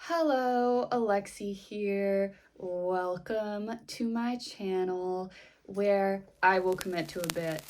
Hello, Alexi here. Welcome to my channel where I will commit to a bit.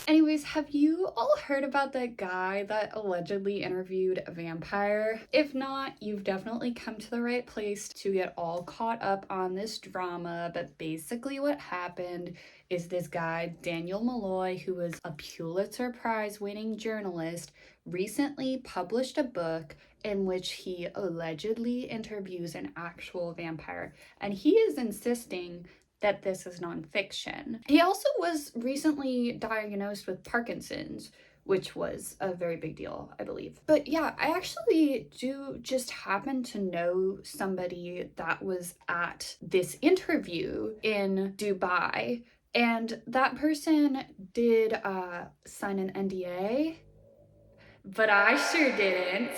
Anyways, have you all heard about that guy that allegedly interviewed a vampire? If not, you've definitely come to the right place to get all caught up on this drama. But basically what happened is this guy, Daniel Malloy, who was a Pulitzer Prize winning journalist, recently published a book in which he allegedly interviews an actual vampire. And he is insisting that this is nonfiction. He also was recently diagnosed with Parkinson's, which was a very big deal, I believe. But yeah, I actually do just happen to know somebody that was at this interview in Dubai, and that person did sign an NDA, but I sure didn't.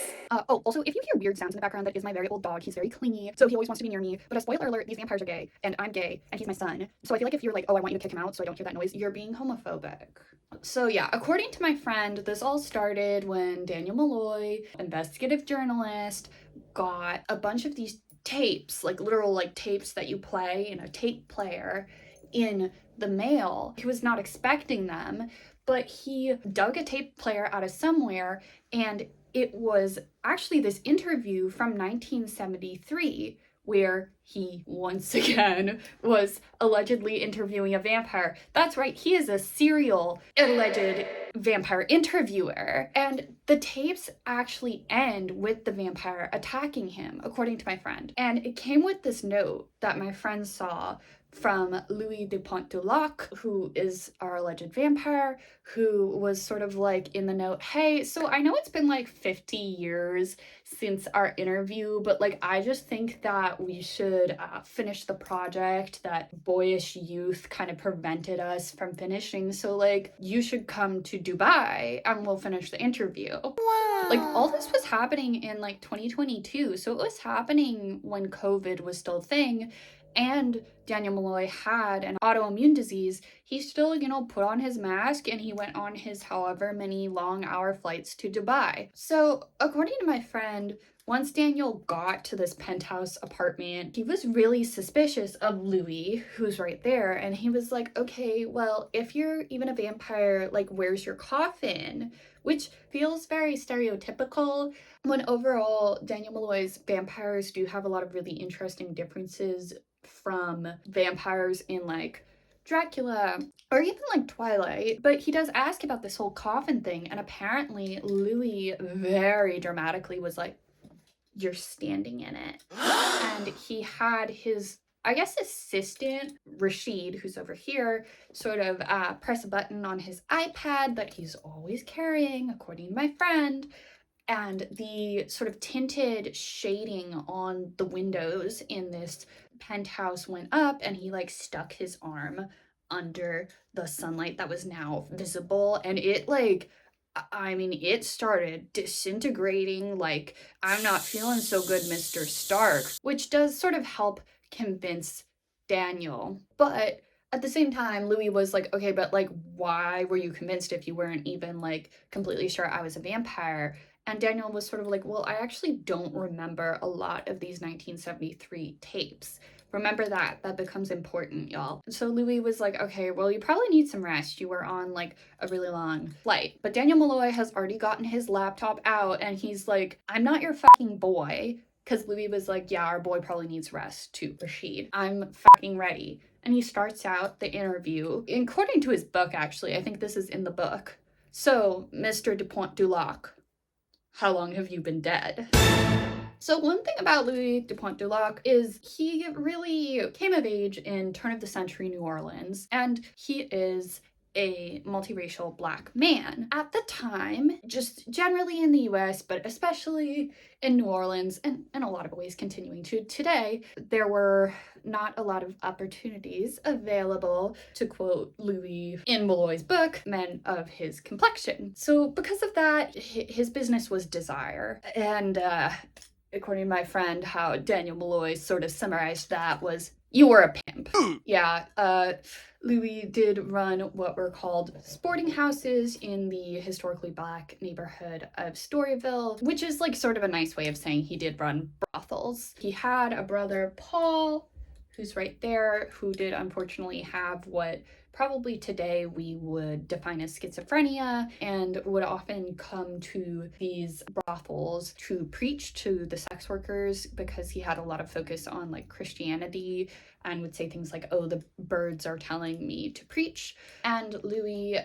Also, if you hear weird sounds in the background, that is my very old dog. He's very clingy, so he always wants to be near me. But a spoiler alert, these vampires are gay, and I'm gay, and he's my son. So I feel like if you're like, oh, I want you to kick him out so I don't hear that noise, you're being homophobic. So yeah, according to my friend, this all started when Daniel Malloy, investigative journalist, got a bunch of these tapes, like literal like tapes that you play in a tape player, in the mail. He was not expecting them, but he dug a tape player out of somewhere, and it was actually this interview from 1973 where he once again was allegedly interviewing a vampire. That's right, he is a serial alleged vampire interviewer. And the tapes actually end with the vampire attacking him, according to my friend. And it came with this note that my friend saw from Louis Dupont du Lac, who is our alleged vampire, who was sort of like in the note, hey, so I know it's been like 50 years since our interview, but like I just think that we should finish the project that boyish youth kind of prevented us from finishing. So like you should come to Dubai and we'll finish the interview. Wow. Like all this was happening in like 2022. So it was happening when COVID was still a thing. And Daniel Malloy had an autoimmune disease. He still, put on his mask and he went on his however many long hour flights to Dubai. So, according to my friend, once Daniel got to this penthouse apartment, he was really suspicious of Louis, who's right there. And he was like, okay, well, if you're even a vampire, like, where's your coffin? Which feels very stereotypical, when overall Daniel Malloy's vampires do have a lot of really interesting differences from vampires in like Dracula or even like Twilight. But he does ask about this whole coffin thing, and apparently Louis very dramatically was like, you're standing in it. And he had his, I guess, assistant Rashid, who's over here, sort of press a button on his iPad that he's always carrying, according to my friend, and the sort of tinted shading on the windows in this penthouse went up, and he like stuck his arm under the sunlight that was now visible, and it like, I mean, it started disintegrating like, I'm not feeling so good, Mr. Stark, which does sort of help convince Daniel. But at the same time, Louis was like, okay, but like, why were you convinced if you weren't even like completely sure I was a vampire? And Daniel was sort of like, well, I actually don't remember a lot of these 1973 tapes. Remember that. That becomes important, y'all. So Louis was like, okay, well, you probably need some rest. You were on like a really long flight. But Daniel Malloy has already gotten his laptop out, and he's like, I'm not your fucking boy. Because Louis was like, yeah, our boy probably needs rest too, Rashid. I'm fucking ready. And he starts out the interview, according to his book, actually. I think this is in the book. So, Mr. Dupont du Lac, how long have you been dead? So one thing about Louis Dupont du Lac is he really came of age in turn of the century New Orleans, and he is a multiracial Black man. At the time, just generally in the US, but especially in New Orleans, and in a lot of ways continuing to today, there were not a lot of opportunities available, to quote Louis in Malloy's book, men of his complexion. So because of that, his business was desire. And according to my friend, how Daniel Malloy sort of summarized that was, you were a pimp. Yeah, Louis did run what were called sporting houses in the historically black neighborhood of Storyville, which is like sort of a nice way of saying he did run brothels. He had a brother, Paul, who's right there, who did unfortunately have what probably today we would define as schizophrenia, and would often come to these brothels to preach to the sex workers because he had a lot of focus on like Christianity and would say things like, oh, the birds are telling me to preach. And Louis,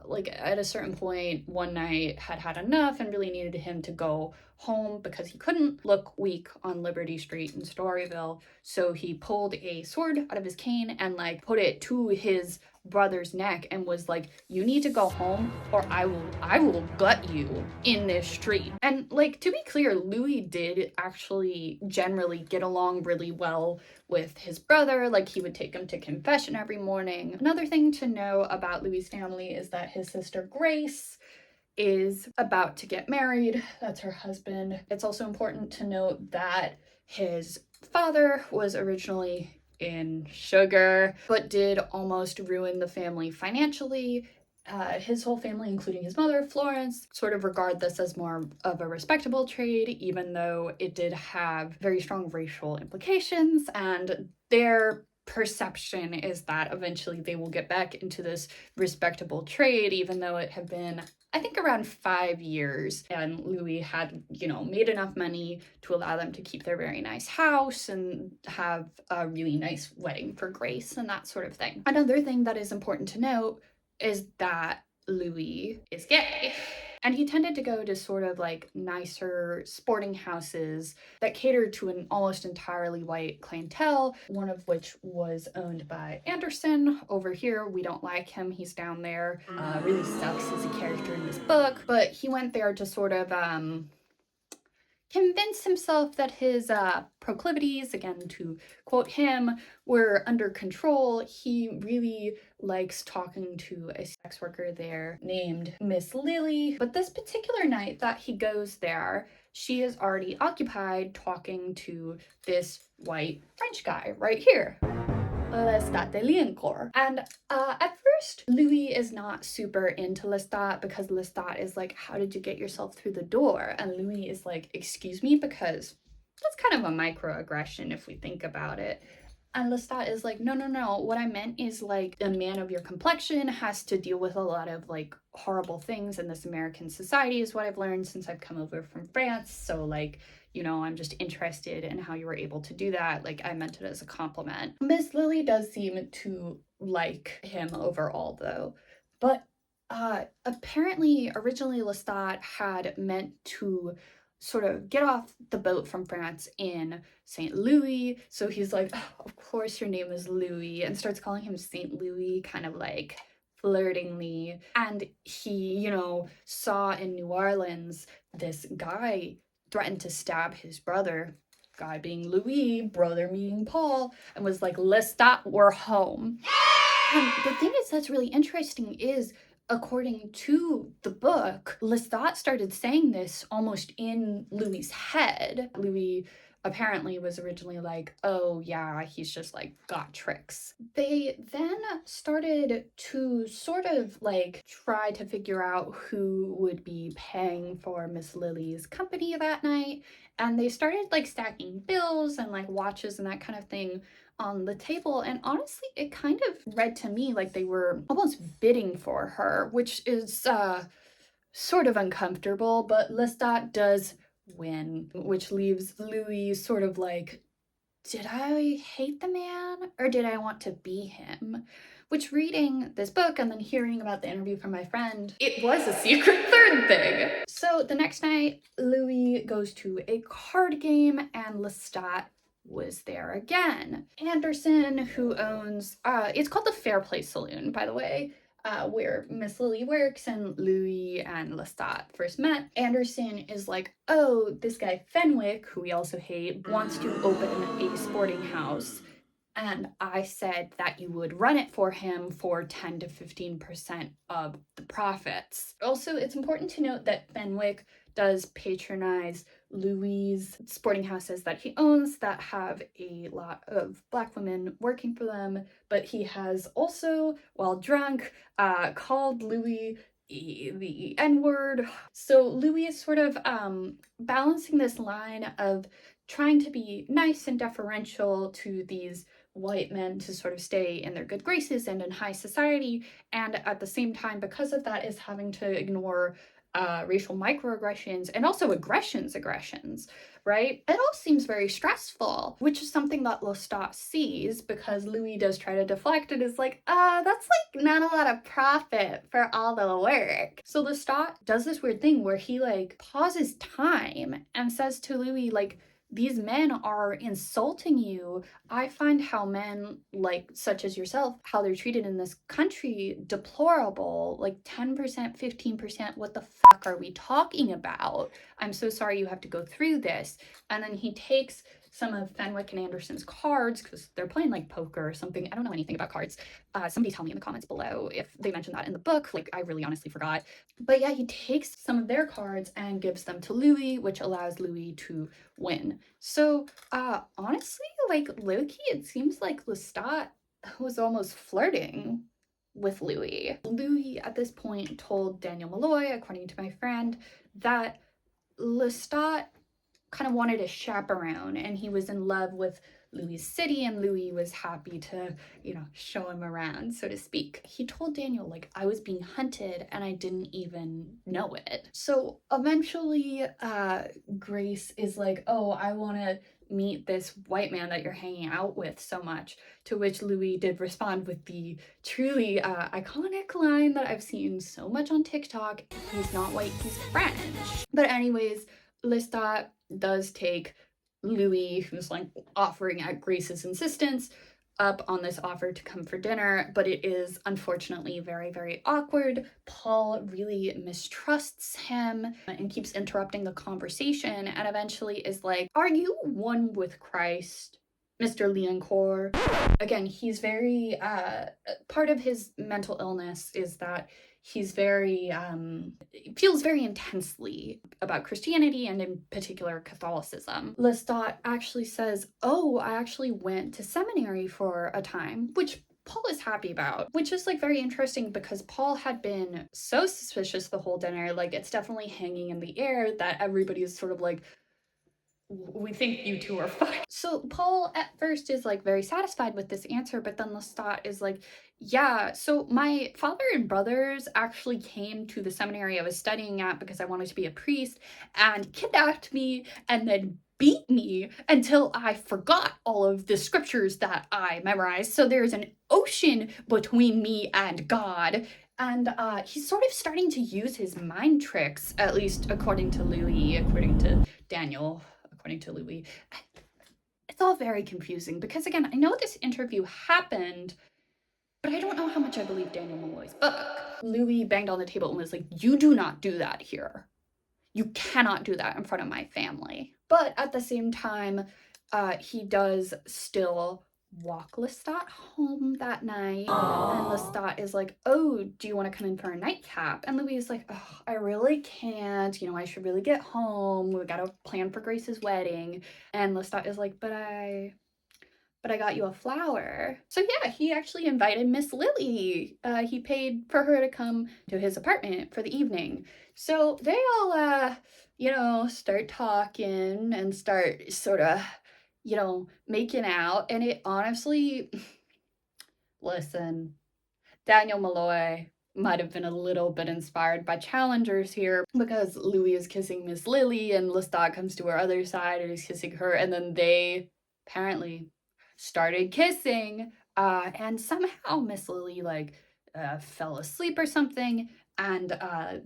like at a certain point one night, had had enough and really needed him to go home because he couldn't look weak on Liberty Street in Storyville. So he pulled a sword out of his cane and like put it to his brother's neck and was like, you need to go home or I will gut you in this street. And like, to be clear, Louis did actually generally get along really well with his brother. Like, he would take him to confession every morning. Another thing to know about Louis's family is that his sister Grace is about to get married. That's her husband. It's also important to note that his father was originally in sugar, but did almost ruin the family financially. His whole family, including his mother, Florence, sort of regard this as more of a respectable trade, even though it did have very strong racial implications, and their perception is that eventually they will get back into this respectable trade, even though it had been, I think, around 5 years, and Louis had, made enough money to allow them to keep their very nice house and have a really nice wedding for Grace and that sort of thing. Another thing that is important to note is that Louis is gay. And he tended to go to sort of like nicer sporting houses that catered to an almost entirely white clientele, one of which was owned by Anderson. Over here, we don't like him. He's down there. Really sucks as a character in this book. But he went there to sort of convince himself that his proclivities, again to quote him, were under control. He really likes talking to a sex worker there named Miss Lily. But this particular night that he goes there, she is already occupied talking to this white French guy right here. Lestat de Liancourt. And at first, Louis is not super into Lestat because Lestat is like, how did you get yourself through the door? And Louis is like, excuse me, because that's kind of a microaggression if we think about it. And Lestat is like, no. What I meant is like a man of your complexion has to deal with a lot of like horrible things in this American society is what I've learned since I've come over from France. So like, I'm just interested in how you were able to do that. Like, I meant it as a compliment. Miss Lily does seem to like him overall though. But apparently originally Lestat had meant to sort of get off the boat from France in St. Louis. So he's like, oh, of course your name is Louis, and starts calling him St. Louis kind of like flirtingly. And he, saw in New Orleans this guy threatened to stab his brother, guy being Louis, brother being Paul, and was like, Lestat, we're home. And the thing is that's really interesting is, according to the book, Lestat started saying this almost in Louis's head. Louis apparently was originally like, oh yeah, he's just like got tricks. They then started to sort of like try to figure out who would be paying for Miss Lily's company that night. And they started like stacking bills and like watches and that kind of thing on the table, and honestly it kind of read to me like they were almost bidding for her, which is sort of uncomfortable, but Lestat does win, which leaves Louis sort of like, did I hate the man or did I want to be him? Which, reading this book and then hearing about the interview from my friend, it was a secret third thing. So the next night, Louis goes to a card game and Lestat was there again. Anderson, who owns, it's called the Fair Play Saloon, by the way, where Miss Lily works and Louis and Lestat first met. Anderson is like, oh, this guy Fenwick, who we also hate, wants to open a sporting house. And I said that you would run it for him for 10 to 15% of the profits. Also, it's important to note that Fenwick does patronize Louis's sporting houses that he owns that have a lot of Black women working for them, but he has also, while drunk, called Louis the N-word. So Louis is sort of balancing this line of trying to be nice and deferential to these white men to sort of stay in their good graces and in high society, and at the same time, because of that, is having to ignore racial microaggressions and also aggressions, right? It all seems very stressful, which is something that Lestat sees because Louis does try to deflect and is like, that's like not a lot of profit for all the work. So Lestat does this weird thing where he like pauses time and says to Louis, like, these men are insulting you. I find how men, like, such as yourself, how they're treated in this country deplorable. Like 10%, 15%, what the fuck are we talking about? I'm so sorry you have to go through this. And then he takes some of Fenwick and Anderson's cards, because they're playing like poker or something. I don't know anything about cards. Somebody tell me in the comments below if they mentioned that in the book. Like, I really honestly forgot. But yeah, he takes some of their cards and gives them to Louis, which allows Louis to win. So honestly, like, low-key, it seems like Lestat was almost flirting with Louis. Louis at this point told Daniel Malloy, according to my friend, that Lestat kind of wanted a chaperone and he was in love with Louis' city, and Louis was happy to, you know, show him around, so to speak. He told Daniel, like, I was being hunted and I didn't even know it. So eventually, Grace is like, oh, I want to meet this white man that you're hanging out with so much, to which Louis did respond with the truly iconic line that I've seen so much on TikTok: he's not white, he's French. But anyways, Lestat does take Louis, who's like offering at Grace's insistence, up on this offer to come for dinner, but it is unfortunately very, very awkward. Paul really mistrusts him and keeps interrupting the conversation, and eventually is like, are you one with Christ, Mr. Liancourt? Again, he's very, part of his mental illness is that he's very, feels very intensely about Christianity and in particular Catholicism. Lestat actually says, oh, I actually went to seminary for a time, which Paul is happy about, which is like very interesting because Paul had been so suspicious the whole dinner. Like, it's definitely hanging in the air that everybody is sort of like, we think you two are fine. So Paul at first is like very satisfied with this answer, but then Lestat is like, yeah, so my father and brothers actually came to the seminary I was studying at because I wanted to be a priest, and kidnapped me and then beat me until I forgot all of the scriptures that I memorized. So there's an ocean between me and God. And he's sort of starting to use his mind tricks, at least according to Louis, according to Daniel, according to Louis. It's all very confusing because, again, I know this interview happened, but I don't know how much I believe Daniel Malloy's book. Louis banged on the table and was like, you do not do that here. You cannot do that in front of my family. But at the same time, he does still walk Lestat home that night. And Lestat is like, oh, do you want to come in for a nightcap? And Louis is like, oh, I really can't. You know, I should really get home. We gotta plan for Grace's wedding. And Lestat is like, but I got you a flower. So yeah, he actually invited Miss Lily. He paid for her to come to his apartment for the evening. So they all, you know, start talking and start sort of, you know, making out. And it honestly, listen, Daniel Malloy might have been a little bit inspired by challengers here, because Louis is kissing Miss Lily and Lestat comes to her other side and is kissing her, and then they apparently started kissing, and somehow Miss Lily like fell asleep or something, and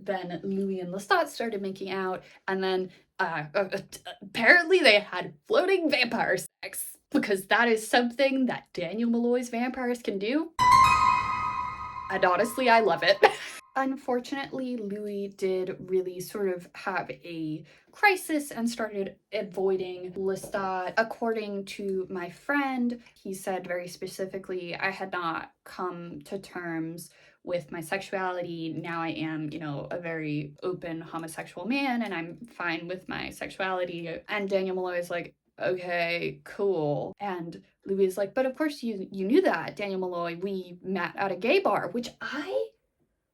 then Louis and Lestat started making out, and then apparently they had floating vampire sex, because that is something that Daniel Malloy's vampires can do. And honestly, I love it. Unfortunately, Louis did really sort of have a crisis and started avoiding Lestat. According to my friend, he said very specifically, I had not come to terms with my sexuality. Now I am, a very open homosexual man, and I'm fine with my sexuality. And Daniel Malloy is like, okay, cool. And Louis is like, but of course you knew that, Daniel Malloy. We met at a gay bar, which I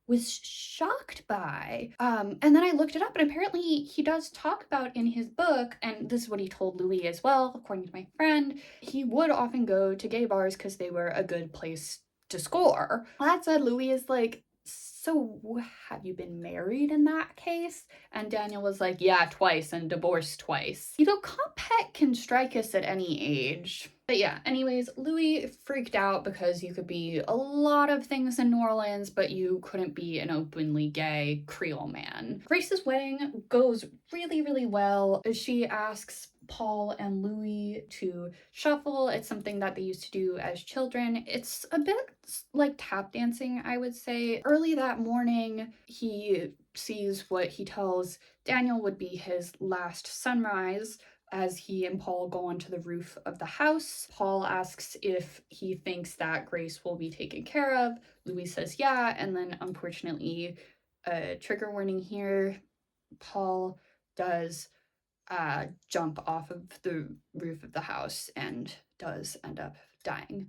was shocked by. And then I looked it up, and apparently he does talk about in his book, and this is what he told Louis as well, according to my friend, he would often go to gay bars because they were a good place to score. That said, Louis is like, so have you been married in that case? And Daniel was like, yeah, twice, and divorced twice. Comp pet can strike us at any age. But yeah, anyways, Louis freaked out because you could be a lot of things in New Orleans, but you couldn't be an openly gay Creole man. Grace's wedding goes really, really well. She asks Paul and Louis to shuffle. It's something that they used to do as children. It's a bit like tap dancing, I would say. Early that morning, he sees what he tells Daniel would be his last sunrise as he and Paul go onto the roof of the house. Paul asks if he thinks that Grace will be taken care of. Louis says yeah, and then unfortunately, trigger warning here, Paul does jump off of the roof of the house and does end up dying.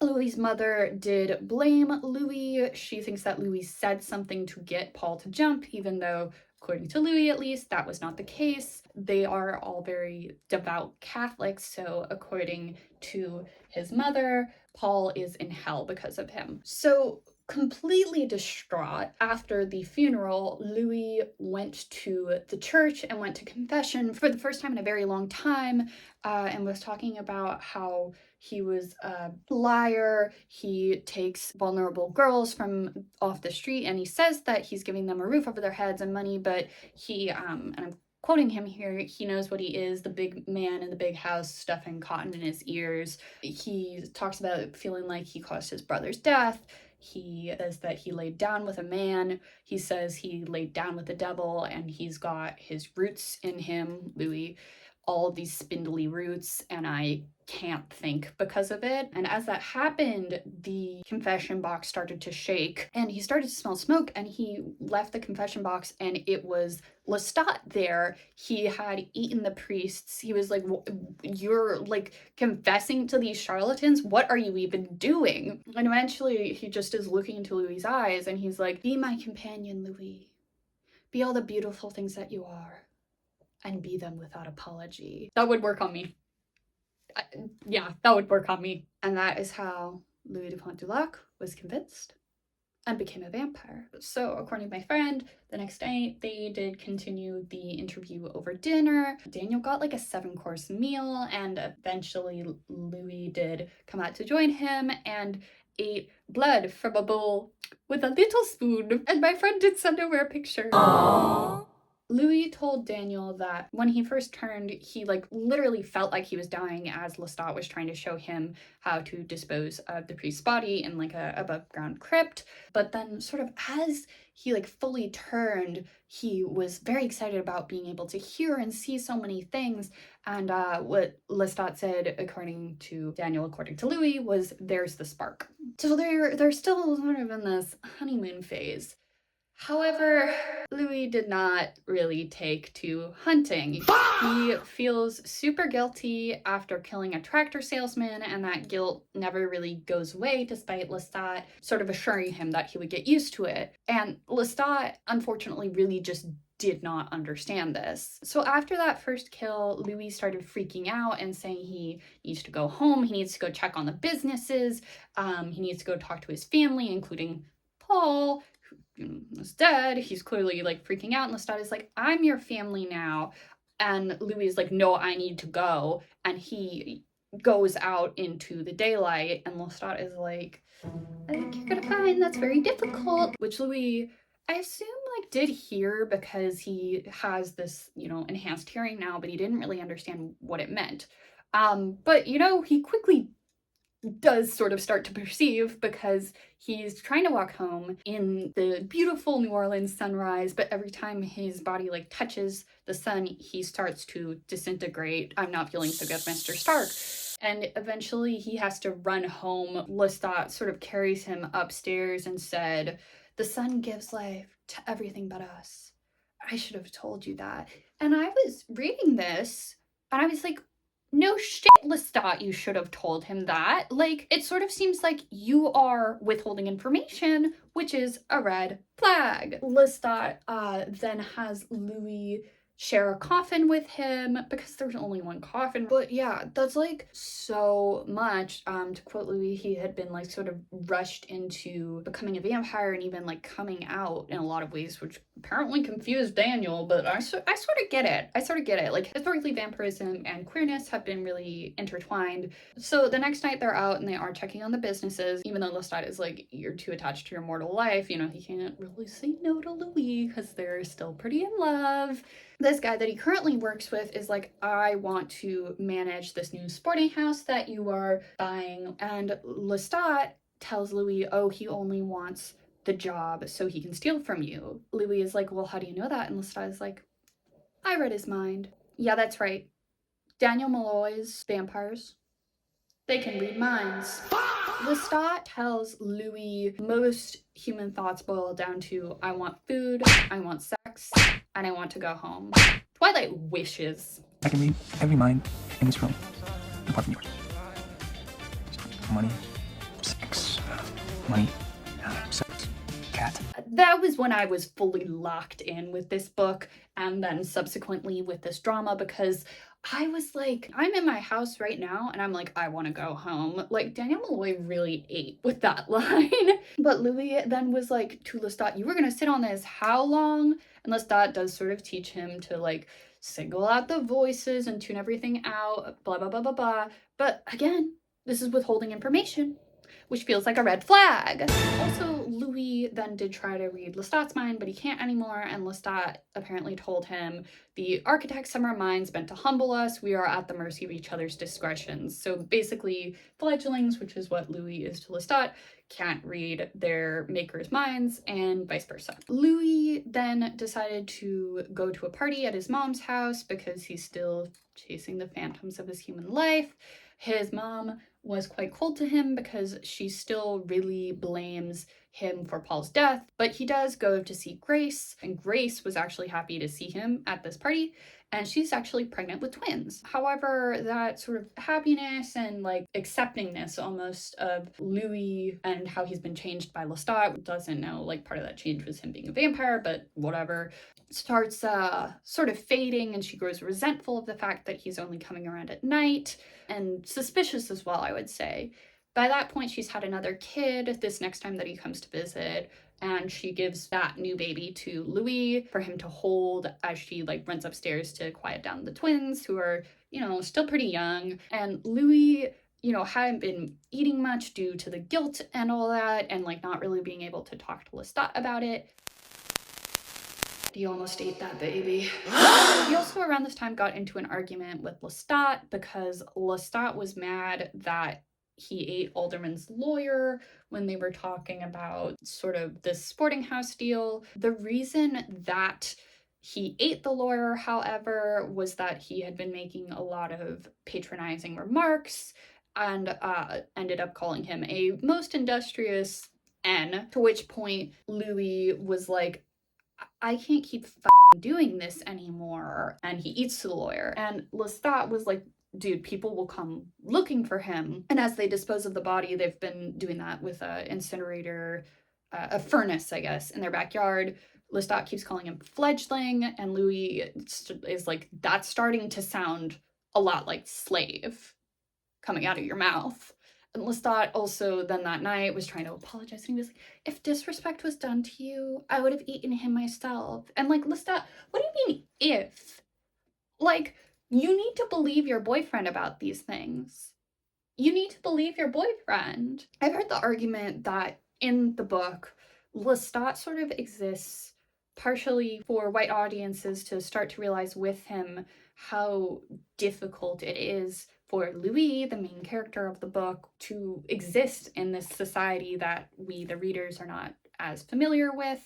Louis's mother did blame Louis. She thinks that Louis said something to get Paul to jump, even though, according to Louis at least, that was not the case. They are all very devout Catholics, so according to his mother, Paul is in hell because of him. So, completely distraught, after the funeral, Louis went to the church and went to confession for the first time in a very long time, and was talking about how he was a liar. He takes vulnerable girls from off the street, and he says that he's giving them a roof over their heads and money, but he, and I'm quoting him here, he knows what he is, the big man in the big house stuffing cotton in his ears. He talks about feeling like he caused his brother's death. He says that he laid down with a man. He says he laid down with the devil, and he's got his roots in him, Louis, all of these spindly roots, and I can't think because of it. And as that happened, the confession box started to shake, and he started to smell smoke, and he left the confession box, and it was Lestat there. He had eaten the priests. He was like, you're like confessing to these charlatans? What are you even doing? And eventually he just is looking into Louis's eyes, and he's like, be my companion, Louis. Be all the beautiful things that you are, and be them without apology. That would work on me. Yeah, that would work on me. And that is how Louis de Pontdulac was convinced and became a vampire. So, according to my friend, the next night they did continue the interview over dinner. Daniel got like a 7-course meal, and eventually Louis did come out to join him and ate blood from a bowl with a little spoon. And my friend did send over a picture. Aww. Louis told Daniel that when he first turned, he like literally felt like he was dying as Lestat was trying to show him how to dispose of the priest's body in like a above ground crypt. But then sort of as he like fully turned, he was very excited about being able to hear and see so many things. And what Lestat said, according to Daniel, according to Louis, was there's the spark. So they're still sort of in this honeymoon phase. However, Louis did not really take to hunting. He feels super guilty after killing a tractor salesman, and that guilt never really goes away despite Lestat sort of assuring him that he would get used to it. And Lestat, unfortunately, really just did not understand this. So after that first kill, Louis started freaking out and saying he needs to go home, he needs to go check on the businesses, he needs to go talk to his family, including Paul, is dead. He's clearly like freaking out, and Lestat is like, I'm your family now. And Louis is like, no, I need to go. And he goes out into the daylight, and Lestat is like, I think you're gonna find that's very difficult. Which Louis, I assume, like, did hear because he has this, enhanced hearing now, but he didn't really understand what it meant. But he quickly does sort of start to perceive, because he's trying to walk home in the beautiful New Orleans sunrise, but every time his body like touches the sun, he starts to disintegrate. I'm not feeling so good, Mr. Stark. And eventually he has to run home. Lestat sort of carries him upstairs and said, "The sun gives life to everything but us. I should have told you that." And I was reading this and I was like, no shit, Lestat, you should have told him that. Like, it sort of seems like you are withholding information, which is a red flag. Lestat then has Louis share a coffin with him because there's only one coffin. But yeah, that's like so much. To quote Louis, he had been like sort of rushed into becoming a vampire and even like coming out in a lot of ways, which apparently confused Daniel, but I sort of get it. I sort of get it. Like, historically, vampirism and queerness have been really intertwined. So the next night they're out and they are checking on the businesses, even though Lestat is like, you're too attached to your mortal life, you know, he can't really say no to Louis because they're still pretty in love. This guy that he currently works with is like, I want to manage this new sporting house that you are buying. And Lestat tells Louis, oh, he only wants the job so he can steal from you. Louis is like, well, how do you know that? And Lestat is like, I read his mind. Yeah, that's right. Daniel Malloy's vampires, they can read minds. Lestat tells Louis most human thoughts boil down to, I want food, I want sex, and I want to go home. Twilight wishes. I can read every mind in this room, apart from yours. Money, sex, money, sex, cat. That was when I was fully locked in with this book, and then subsequently with this drama, because I was like, I'm in my house right now and I'm like, I want to go home. Like, Daniel Malloy really ate with that line. But Louis then was like to Lestat, you were going to sit on this how long? And Lestat does sort of teach him to like single out the voices and tune everything out, blah, blah, blah, blah, blah. But again, this is withholding information, which feels like a red flag. Also, Louis then did try to read Lestat's mind, but he can't anymore, and Lestat apparently told him, the architects of our minds meant to humble us, we are at the mercy of each other's discretions. So basically, fledglings, which is what Louis is to Lestat, can't read their maker's minds, and vice versa. Louis then decided to go to a party at his mom's house because he's still chasing the phantoms of his human life. His mom was quite cold to him because she still really blames him for Paul's death, but he does go to see Grace, and Grace was actually happy to see him at this party, and she's actually pregnant with twins. However, that sort of happiness and like acceptingness almost of Louis and how he's been changed by Lestat, doesn't know, like part of that change was him being a vampire, but whatever, starts sort of fading, and she grows resentful of the fact that he's only coming around at night, and suspicious as well, I would say. By that point, she's had another kid this next time that he comes to visit, and she gives that new baby to Louis for him to hold as she like runs upstairs to quiet down the twins, who are, you know, still pretty young. And Louis, you know, hadn't been eating much due to the guilt and all that, and like not really being able to talk to Lestat about it. He almost ate that baby. He also around this time got into an argument with Lestat because Lestat was mad that he ate Alderman's lawyer when they were talking about sort of this sporting house deal. The reason that he ate the lawyer, however, was that he had been making a lot of patronizing remarks and ended up calling him a most industrious N, to which point Louis was like, I can't keep doing this anymore, and he eats the lawyer. And Lestat was like, dude, people will come looking for him. And as they dispose of the body, they've been doing that with an incinerator, a furnace, I guess, in their backyard. Lestat keeps calling him fledgling, and Louis is like, that's starting to sound a lot like slave coming out of your mouth. And Lestat also then that night was trying to apologize, and he was like, if disrespect was done to you, I would have eaten him myself. And like, Lestat, what do you mean if? Like, you need to believe your boyfriend about these things. You need to believe your boyfriend. I've heard the argument that in the book, Lestat sort of exists partially for white audiences to start to realize with him how difficult it is for Louis, the main character of the book, to exist in this society that we, the readers, are not as familiar with,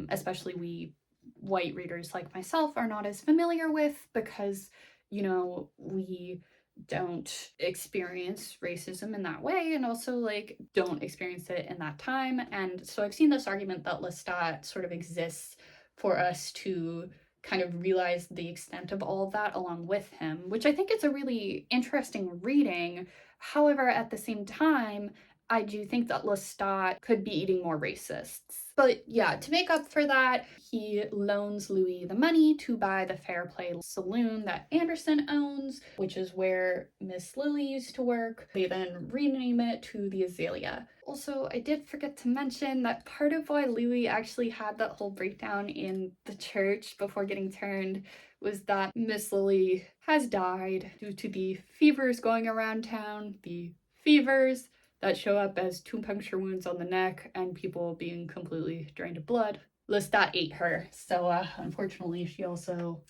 especially we white readers like myself are not as familiar with, because, you know, we don't experience racism in that way, and also like don't experience it in that time. And so I've seen this argument that Lestat sort of exists for us to kind of realize the extent of all of that along with him, which I think is a really interesting reading. However, at the same time, I do think that Lestat could be eating more racists. But yeah, to make up for that, he loans Louis the money to buy the Fair Play saloon that Anderson owns, which is where Miss Lily used to work. They then rename it to the Azalea. Also, I did forget to mention that part of why Louis actually had that whole breakdown in the church before getting turned was that Miss Lily has died due to the fevers going around town. The fevers that show up as two puncture wounds on the neck and people being completely drained of blood. Lestat ate her, so unfortunately she also...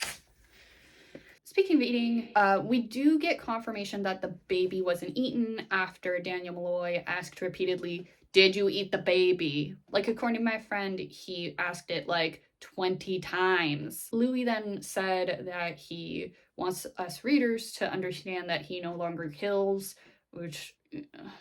Speaking of eating, we do get confirmation that the baby wasn't eaten after Daniel Malloy asked repeatedly, "Did you eat the baby?" Like, according to my friend, he asked it like 20 times. Louis then said that he wants us readers to understand that he no longer kills, which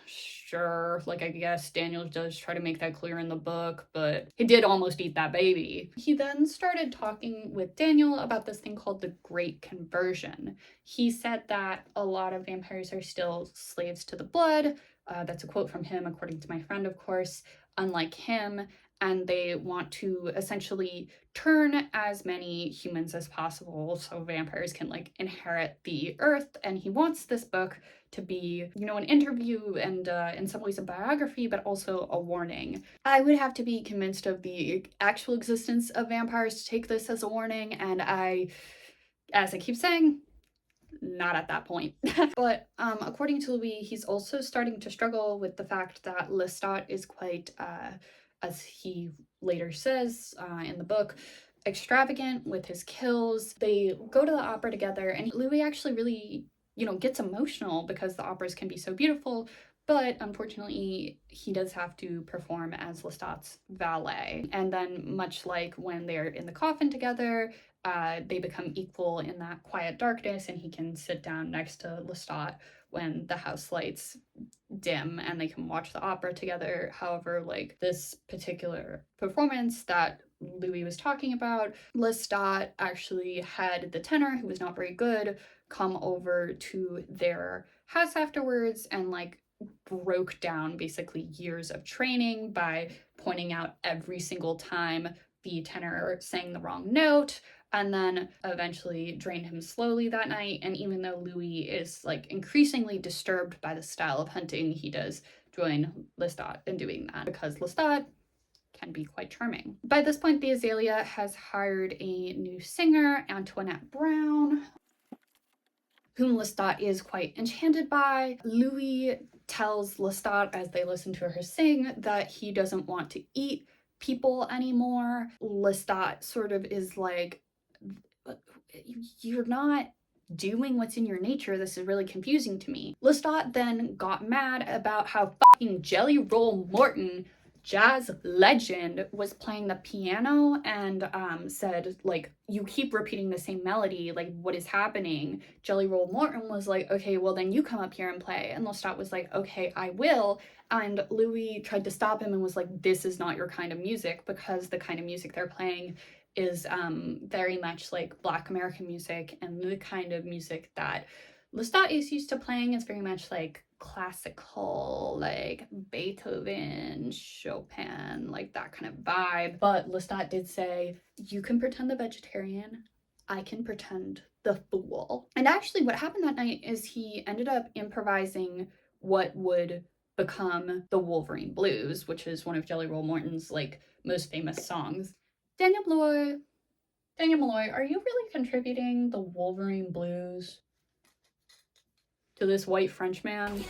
sure, like I guess Daniel does try to make that clear in the book, but he did almost eat that baby. He then started talking with Daniel about this thing called the Great Conversion. He said that a lot of vampires are still slaves to the blood. That's a quote from him, according to my friend, of course, unlike him, and they want to essentially turn as many humans as possible so vampires can like inherit the earth. And he wants this book to be, you know, an interview and in some ways a biography, but also a warning. I would have to be convinced of the actual existence of vampires to take this as a warning, and as I keep saying, not at that point. But according to Louis, he's also starting to struggle with the fact that Lestat is quite, as he later says in the book, extravagant with his kills. They go to the opera together, and Louis actually really, you know, gets emotional because the operas can be so beautiful. But unfortunately, he does have to perform as Lestat's valet. And then, much like when they're in the coffin together, they become equal in that quiet darkness, and he can sit down next to Lestat when the house lights dim and they can watch the opera together. However, like this particular performance that Louis was talking about, Lestat actually had the tenor, who was not very good, come over to their house afterwards and like broke down basically years of training by pointing out every single time the tenor sang the wrong note, and then eventually drained him slowly that night. And even though Louis is like increasingly disturbed by the style of hunting, he does join Lestat in doing that because Lestat can be quite charming. By this point, the Azalea has hired a new singer, Antoinette Brown, whom Lestat is quite enchanted by. Louis tells Lestat as they listen to her sing that he doesn't want to eat people anymore. Lestat sort of is like, "You're not doing what's in your nature. This is really confusing to me." Lestat then got mad about how fucking Jelly Roll Morton, jazz legend, was playing the piano and said, like, "You keep repeating the same melody, like, what is happening?" Jelly Roll Morton was like, "Okay, well then you come up here and play." And Lestat was like, "Okay, I will." And Louis tried to stop him and was like, "This is not your kind of music," because the kind of music they're playing is very much like Black American music, and the kind of music that Lestat is used to playing is very much like classical, like Beethoven, Chopin, like that kind of vibe. But Lestat did say, "You can pretend the vegetarian, I can pretend the fool." And actually what happened that night is he ended up improvising what would become the Wolverine Blues, which is one of Jelly Roll Morton's like most famous songs. Daniel Malloy, are you really contributing the Wolverine Blues to this white Frenchman?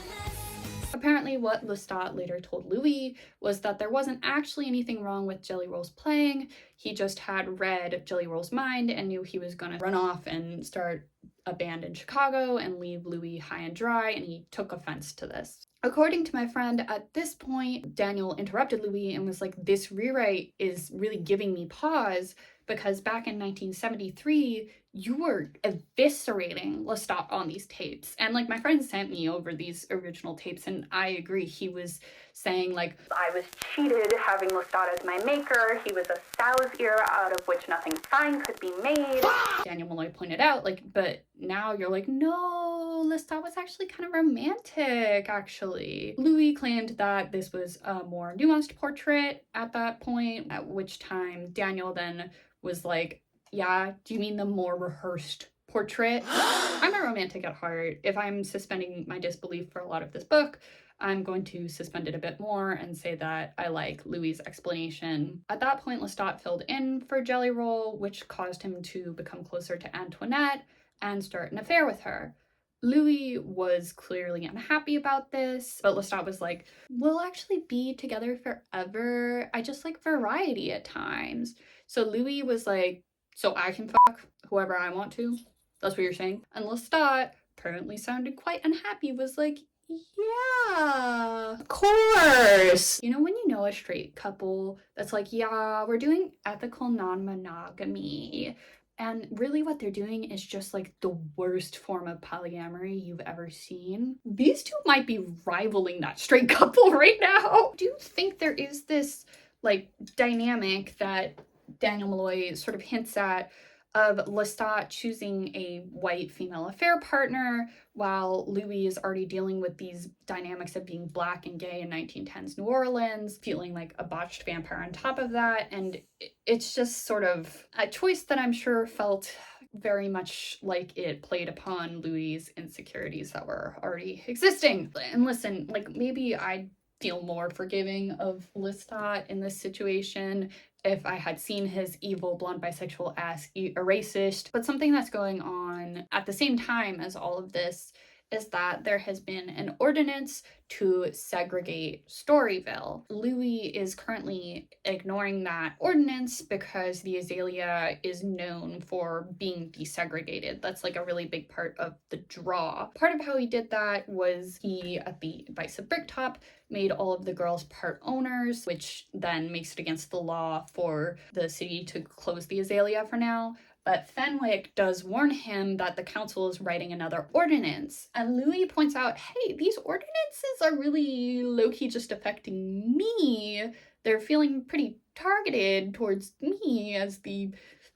Apparently, what Lestat later told Louis was that there wasn't actually anything wrong with Jelly Roll's playing. He just had read Jelly Roll's mind and knew he was gonna run off and start a band in Chicago and leave Louis high and dry, and he took offense to this. According to my friend, at this point, Daniel interrupted Louis and was like, "This rewrite is really giving me pause because back in 1973, you were eviscerating Lestat on these tapes. And like my friend sent me over these original tapes, and I agree. He was saying like, I was cheated having Lestat as my maker. He was a sow's ear out of which nothing fine could be made. Daniel Malloy pointed out, like, but now you're like, no, Lestat was actually kind of romantic, actually. Louis claimed that this was a more nuanced portrait at that point, at which time Daniel then was like, yeah, do you mean the more rehearsed portrait? I'm a romantic at heart. If I'm suspending my disbelief for a lot of this book, I'm going to suspend it a bit more and say that I like Louis' explanation. At that point, Lestat filled in for Jelly Roll, which caused him to become closer to Antoinette and start an affair with her. Louis was clearly unhappy about this, but Lestat was like, we'll actually be together forever. I just like variety at times. So Louis was like, so I can fuck whoever I want to? That's what you're saying? And Lestat apparently sounded quite unhappy, was like, yeah, of course. You know when you know a straight couple that's like, yeah, we're doing ethical non-monogamy, and really what they're doing is just like the worst form of polyamory you've ever seen? These two might be rivaling that straight couple right now. Do you think there is this like dynamic that Daniel Malloy sort of hints at of Lestat choosing a white female affair partner while Louis is already dealing with these dynamics of being black and gay in 1910s New Orleans, feeling like a botched vampire on top of that, and it's just sort of a choice that I'm sure felt very much like it played upon Louis' insecurities that were already existing. And listen, like maybe I feel more forgiving of Lestat in this situation if I had seen his evil blonde bisexual ass eat a racist. But something that's going on at the same time as all of this is that there has been an ordinance to segregate Storyville. Louis is currently ignoring that ordinance because the Azalea is known for being desegregated. That's like a really big part of the draw. Part of how he did that was he, at the advice of Bricktop, made all of the girls part owners, which then makes it against the law for the city to close the Azalea for now. But Fenwick does warn him that the council is writing another ordinance. And Louis points out, hey, these ordinances are really low-key just affecting me. They're feeling pretty targeted towards me as the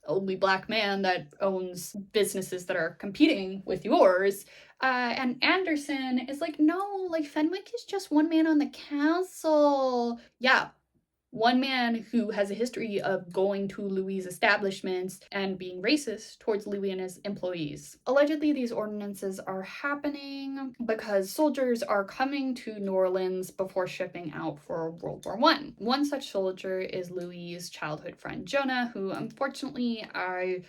only black man that owns businesses that are competing with yours. And Anderson is like, no, like Fenwick is just one man on the council. Yeah, one man who has a history of going to Louis' establishments and being racist towards Louis and his employees. Allegedly, these ordinances are happening because soldiers are coming to New Orleans before shipping out for World War I. One such soldier is Louis' childhood friend Jonah, who unfortunately I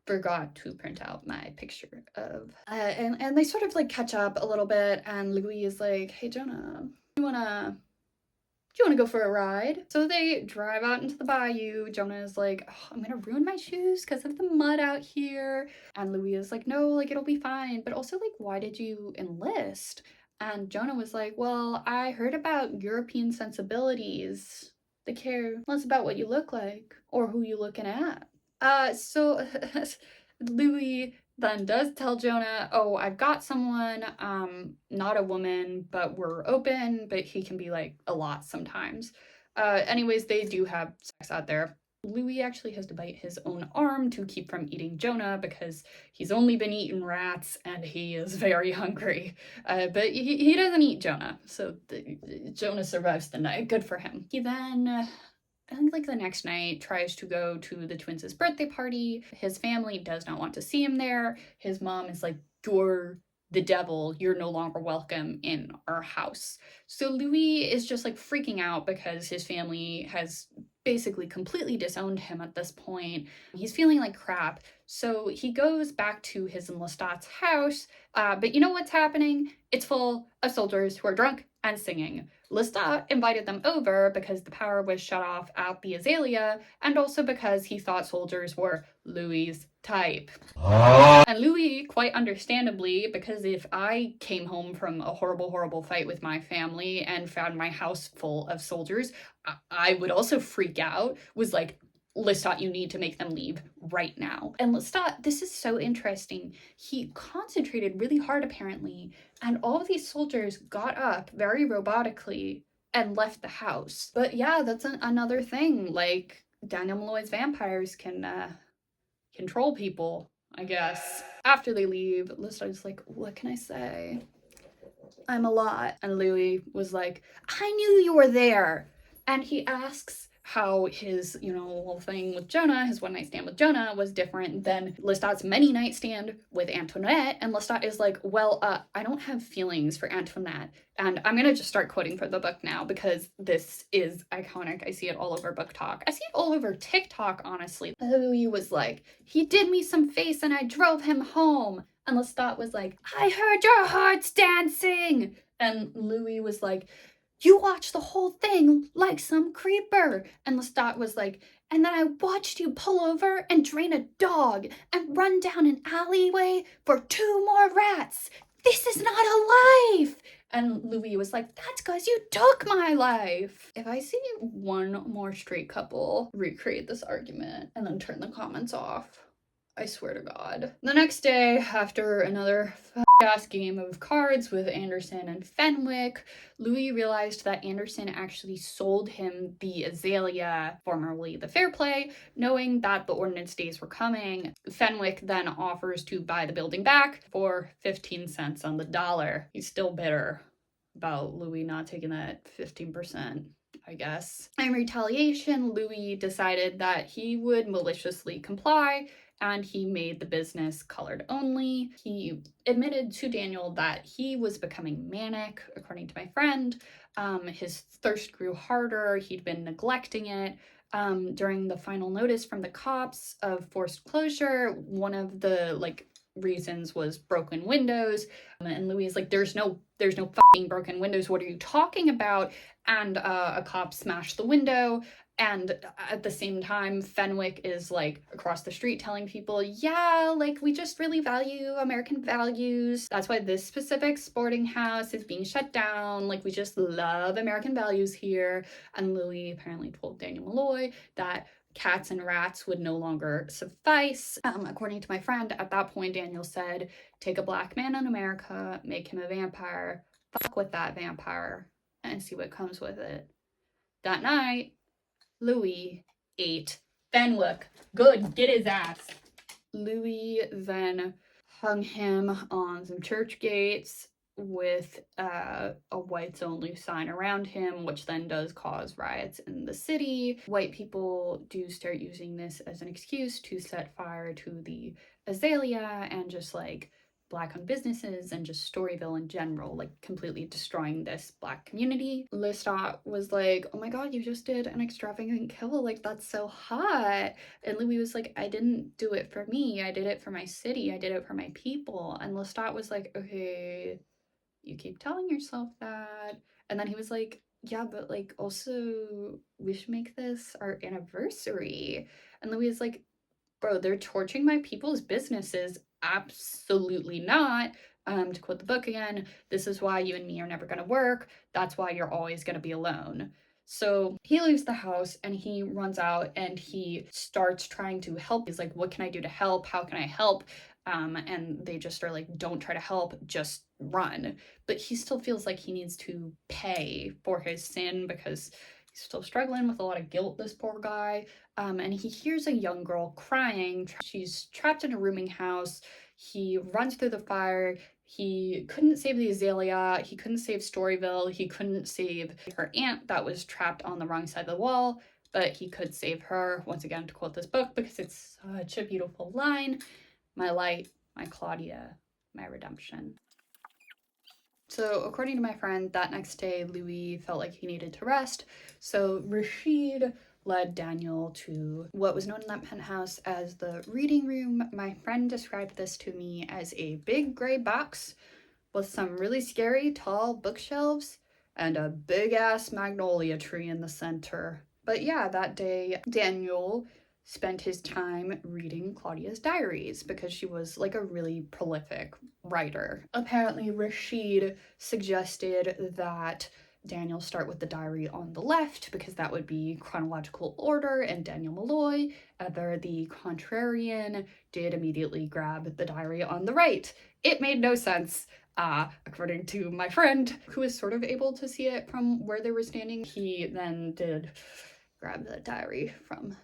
forgot to print out my picture of. And they sort of like catch up a little bit, and Louis is like, hey Jonah, do you want to go for a ride? So they drive out into the bayou. Jonah is like, oh, I'm gonna ruin my shoes because of the mud out here. And Louis is like, no, like it'll be fine. But also like, why did you enlist? And Jonah was like, well, I heard about European sensibilities. They care less about what you look like or who you looking at. So Louis then does tell Jonah, oh, I've got someone, not a woman, but we're open, but he can be like a lot sometimes. Anyways, they do have sex out there. Louis actually has to bite his own arm to keep from eating Jonah because he's only been eating rats and he is very hungry. But he doesn't eat Jonah, so Jonah survives the night. Good for him. He then I think like the next night tries to go to the twins' birthday party. His family does not want to see him there. His mom is like, you're the devil. You're no longer welcome in our house. So Louis is just like freaking out because his family has basically completely disowned him at this point. He's feeling like crap. So he goes back to his and Lestat's house. But you know what's happening? It's full of soldiers who are drunk and singing. Lestat invited them over because the power was shut off at the Azalea, and also because he thought soldiers were Louis' type. And Louis, quite understandably, because if I came home from a horrible, horrible fight with my family and found my house full of soldiers, I would also freak out, was like, Lestat, you need to make them leave right now. And Lestat, this is so interesting. He concentrated really hard, apparently, and all of these soldiers got up very robotically and left the house. But yeah, that's another thing. Like, Daniel Malloy's vampires can control people, I guess. After they leave, Lestat's like, what can I say? I'm a lot. And Louis was like, I knew you were there. And he asks how his, whole thing with Jonah, his one night stand with Jonah, was different than Lestat's many night stand with Antoinette. And Lestat is like, well, I don't have feelings for Antoinette. And I'm gonna just start quoting from the book now because this is iconic. I see it all over Book Talk. I see it all over TikTok, honestly. Louis was like, he did me some face and I drove him home. And Lestat was like, I heard your heart's dancing. And Louis was like, you watched the whole thing like some creeper. And Lestat was like, and then I watched you pull over and drain a dog and run down an alleyway for 2 more rats. This is not a life. And Louis was like, that's because you took my life. If I see one more straight couple recreate this argument and then turn the comments off, I swear to God. The next day, after another ass game of cards with Anderson and Fenwick, Louis realized that Anderson actually sold him the Azalea, formerly the Fairplay, knowing that the ordinance days were coming. Fenwick then offers to buy the building back for 15 cents on the dollar. He's still bitter about Louis not taking that 15%. I guess. In retaliation, Louis decided that he would maliciously comply and he made the business colored only. He admitted to Daniel that he was becoming manic, according to my friend. His thirst grew harder. He'd been neglecting it. During the final notice from the cops of forced closure, one of the reasons was broken windows. And Louis is like, there's no fucking broken windows. What are you talking about? And a cop smashed the window. And at the same time, Fenwick is like across the street telling people, yeah, like we just really value American values. That's why this specific sporting house is being shut down. Like we just love American values here. And Louis apparently told Daniel Malloy that cats and rats would no longer suffice. According to my friend, at that point, Daniel said, take a black man in America, make him a vampire, fuck with that vampire, and see what comes with it. That night, Louis ate Fenwick. Good, get his ass. Louis then hung him on some church gates with a whites only sign around him, which then does cause riots in the city. White people do start using this as an excuse to set fire to the Azalea and just like Black-owned businesses and just Storyville in general, like completely destroying this Black community. Lestat was like, oh my God, you just did an extravagant kill. Like, that's so hot. And Louis was like, I didn't do it for me. I did it for my city. I did it for my people. And Lestat was like, okay, you keep telling yourself that. And then he was like, yeah, but like also we should make this our anniversary. And Louis is like, bro, they're torching my people's businesses. Absolutely not. To quote the book again, this is why you and me are never going to work. That's why you're always going to be alone. So he leaves the house and he runs out and he starts trying to help. He's like, what can I do to help? How can I help? And they just are like, don't try to help, just run. But he still feels like he needs to pay for his sin because he's still struggling with a lot of guilt, this poor guy. And he hears a young girl crying. She's trapped in a rooming house. He runs through the fire. He couldn't save the Azalea. He couldn't save Storyville. He couldn't save her aunt that was trapped on the wrong side of the wall, but he could save her, once again, to quote this book, because it's such a beautiful line. My light, my Claudia, my redemption. So, according to my friend, that next day, Louis felt like he needed to rest. So, Rashid led Daniel to what was known in that penthouse as the reading room. My friend described this to me as a big gray box with some really scary tall bookshelves and a big ass magnolia tree in the center. But yeah, that day, Daniel spent his time reading Claudia's diaries because she was like a really prolific writer. Apparently, Rashid suggested that Daniel start with the diary on the left because that would be chronological order, and Daniel Malloy, ever the contrarian, did immediately grab the diary on the right. It made no sense. According to my friend, who was sort of able to see it from where they were standing, he then did grab the diary from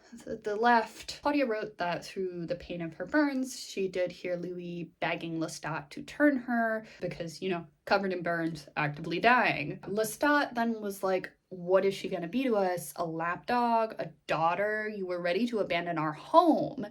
the left. Claudia wrote that through the pain of her burns, she did hear Louis begging Lestat to turn her because, you know, covered in burns, actively dying. Lestat then was like, what is she gonna be to us? A lapdog? A daughter? You were ready to abandon our home.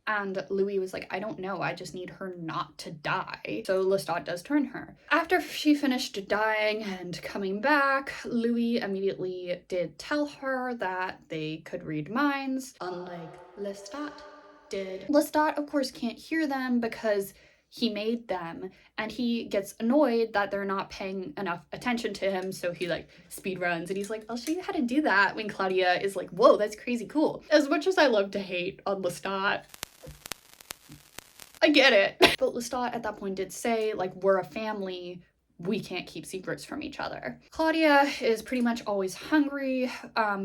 And Louis was like, I don't know, I just need her not to die. So Lestat does turn her. After she finished dying and coming back, Louis immediately did tell her that they could read minds, unlike Lestat did. Lestat, of course, can't hear them because he made them, and he gets annoyed that they're not paying enough attention to him, so he like speed runs and he's like, I'll show you how to do that, when Claudia is like, whoa, that's crazy cool. As much as I love to hate on Lestat, I get it. But Lestat at that point did say, like, we're a family, we can't keep secrets from each other. Claudia is pretty much always hungry,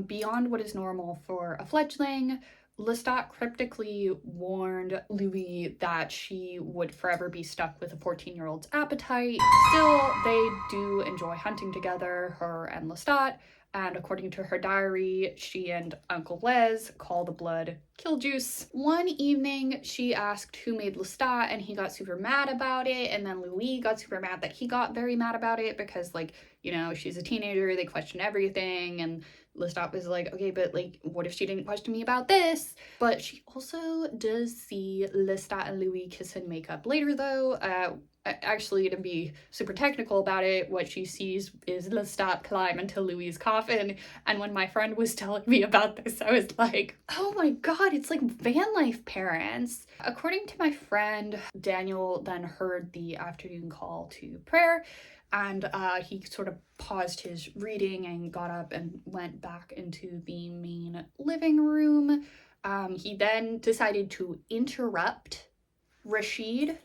beyond what is normal for a fledgling. Lestat cryptically warned Louis that she would forever be stuck with a 14-year-old's appetite. Still, they do enjoy hunting together, her and Lestat, and according to her diary, she and Uncle Les call the blood kill juice. One evening, she asked who made Lestat, and he got super mad about it, and then Louis got super mad that he got very mad about it because, like, you know, she's a teenager, they question everything, and Lestat was like, okay, but like, what if she didn't question me about this? But she also does see Lestat and Louis kiss and make up later, though. Actually, to be super technical about it, what she sees is Lestat climb into Louis' coffin, and when my friend was telling me about this, I was like, oh my god, it's like van life parents. According to my friend, Daniel then heard the afternoon call to prayer, and he sort of paused his reading and got up and went back into the main living room. He then decided to interrupt Rashid,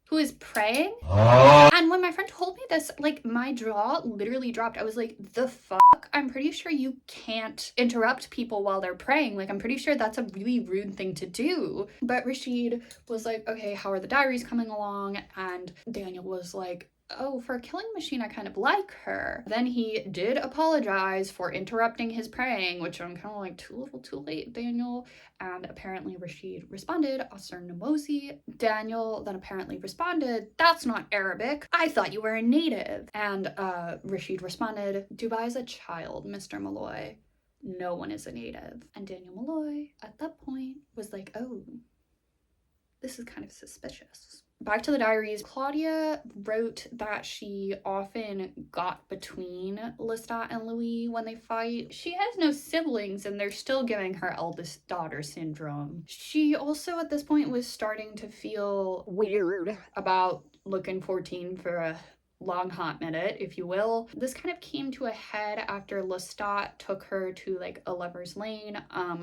who is praying. And when my friend told me this, like, my jaw literally dropped. I was like, the fuck? I'm pretty sure you can't interrupt people while they're praying. Like, I'm pretty sure that's a really rude thing to do. But Rashid was like, okay, how are the diaries coming along? And Daniel was like, oh, for a killing machine, I kind of like her. Then he did apologize for interrupting his praying, which I'm kind of like, too little too late, Daniel. And apparently Rashid responded, Asr Namosi. Daniel then apparently responded, that's not Arabic. I thought you were a native. And Rashid responded, Dubai is a child, Mr. Malloy. No one is a native. And Daniel Malloy at that point was like, oh, this is kind of suspicious. Back to the diaries, Claudia wrote that she often got between Lestat and Louis when they fight. She has no siblings and they're still giving her eldest daughter syndrome. She also at this point was starting to feel weird about looking 14 for a long hot minute, if you will. This kind of came to a head after Lestat took her to like a lover's lane,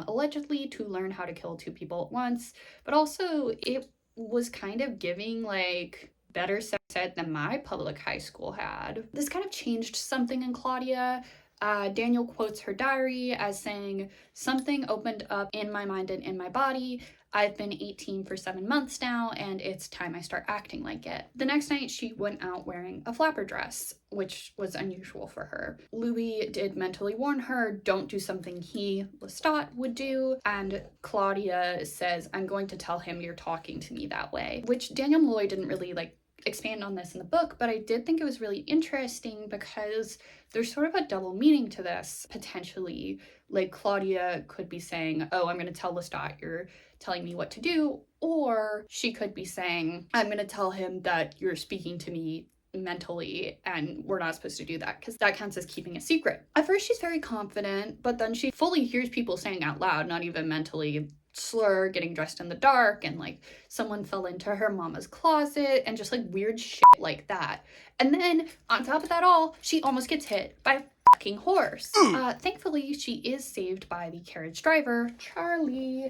allegedly to learn how to kill two people at once, but also it was kind of giving like better sex ed than my public high school had. This kind of changed something in Claudia. Daniel quotes her diary as saying, something opened up in my mind and in my body. I've been 18 for 7 months now, and it's time I start acting like it. The next night, she went out wearing a flapper dress, which was unusual for her. Louis did mentally warn her, don't do something he, Lestat, would do, and Claudia says, I'm going to tell him you're talking to me that way, which Daniel Malloy didn't really like expand on this in the book, but I did think it was really interesting because there's sort of a double meaning to this, potentially. Like, Claudia could be saying, oh, I'm going to tell Lestat you're telling me what to do, or she could be saying, I'm going to tell him that you're speaking to me mentally and we're not supposed to do that because that counts as keeping a secret. At first she's very confident, but then she fully hears people saying out loud, not even mentally, slur, getting dressed in the dark, and like someone fell into her mama's closet, and just like weird shit like that. And then on top of that all, she almost gets hit by a fucking horse. Thankfully, she is saved by the carriage driver, Charlie.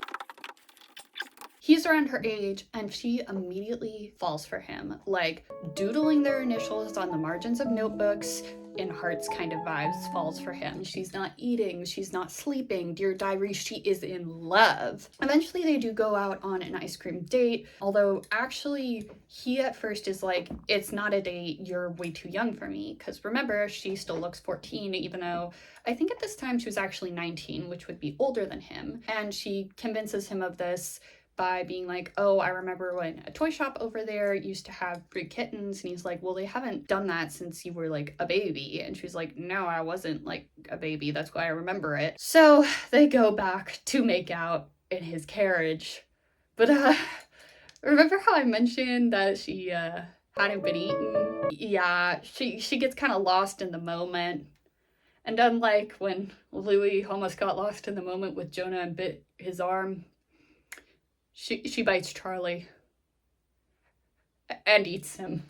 He's around her age, and she immediately falls for him, like doodling their initials on the margins of notebooks, in Hearts kind of vibes falls for him. She's not eating, she's not sleeping. Dear Diary, she is in love. Eventually they do go out on an ice cream date, although actually he at first is like, it's not a date, you're way too young for me. Because remember, she still looks 14, even though I think at this time she was actually 19, which would be older than him. And she convinces him of this by being like, oh, I remember when a toy shop over there used to have free kittens. And he's like, well, they haven't done that since you were like a baby. And she's like, no, I wasn't like a baby. That's why I remember it. So they go back to make out in his carriage. But remember how I mentioned that she hadn't been eaten? Yeah, she gets kind of lost in the moment. And unlike when Louis almost got lost in the moment with Jonah and bit his arm, she bites Charlie and eats him.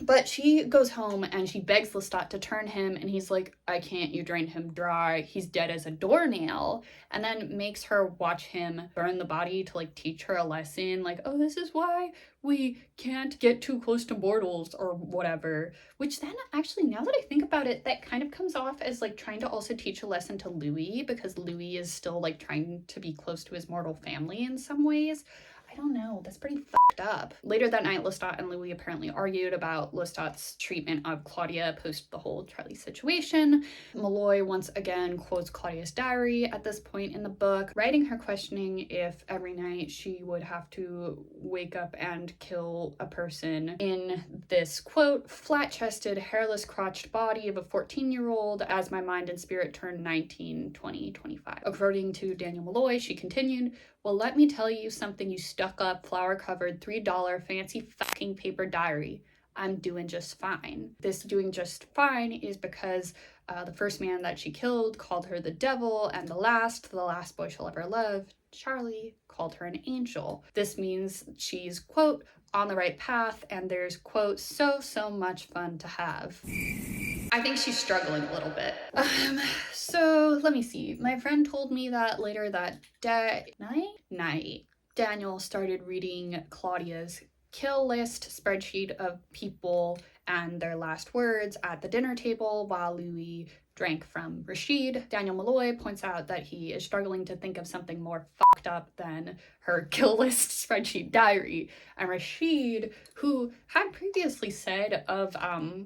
But she goes home and she begs Lestat to turn him, and he's like, I can't, you drained him dry, he's dead as a doornail, and then makes her watch him burn the body to like teach her a lesson, like, oh, this is why we can't get too close to mortals or whatever. Which then actually, now that I think about it, that kind of comes off as like trying to also teach a lesson to Louis, because Louis is still like trying to be close to his mortal family in some ways. I don't know, that's pretty fucked up. Later that night, Lestat and Louis apparently argued about Lestat's treatment of Claudia post the whole Charlie situation. Malloy once again quotes Claudia's diary at this point in the book, writing her questioning if every night she would have to wake up and kill a person in this, quote, flat-chested, hairless-crotched body of a 14-year-old as my mind and spirit turned 19, 20, 25. According to Daniel Malloy, she continued, well, let me tell you something, you stuck-up, flower-covered, $3 fancy fucking paper diary. I'm doing just fine. This doing just fine is because the first man that she killed called her the devil, and the last boy she'll ever love, Charlie, called her an angel. This means she's, quote, on the right path, and there's, quote, so much fun to have. I think she's struggling a little bit. So let me see. My friend told me that later that night, Daniel started reading Claudia's kill list spreadsheet of people and their last words at the dinner table while Louis drank from Rashid. Daniel Malloy points out that he is struggling to think of something more fucked up than her kill list spreadsheet diary. And Rashid, who had previously said of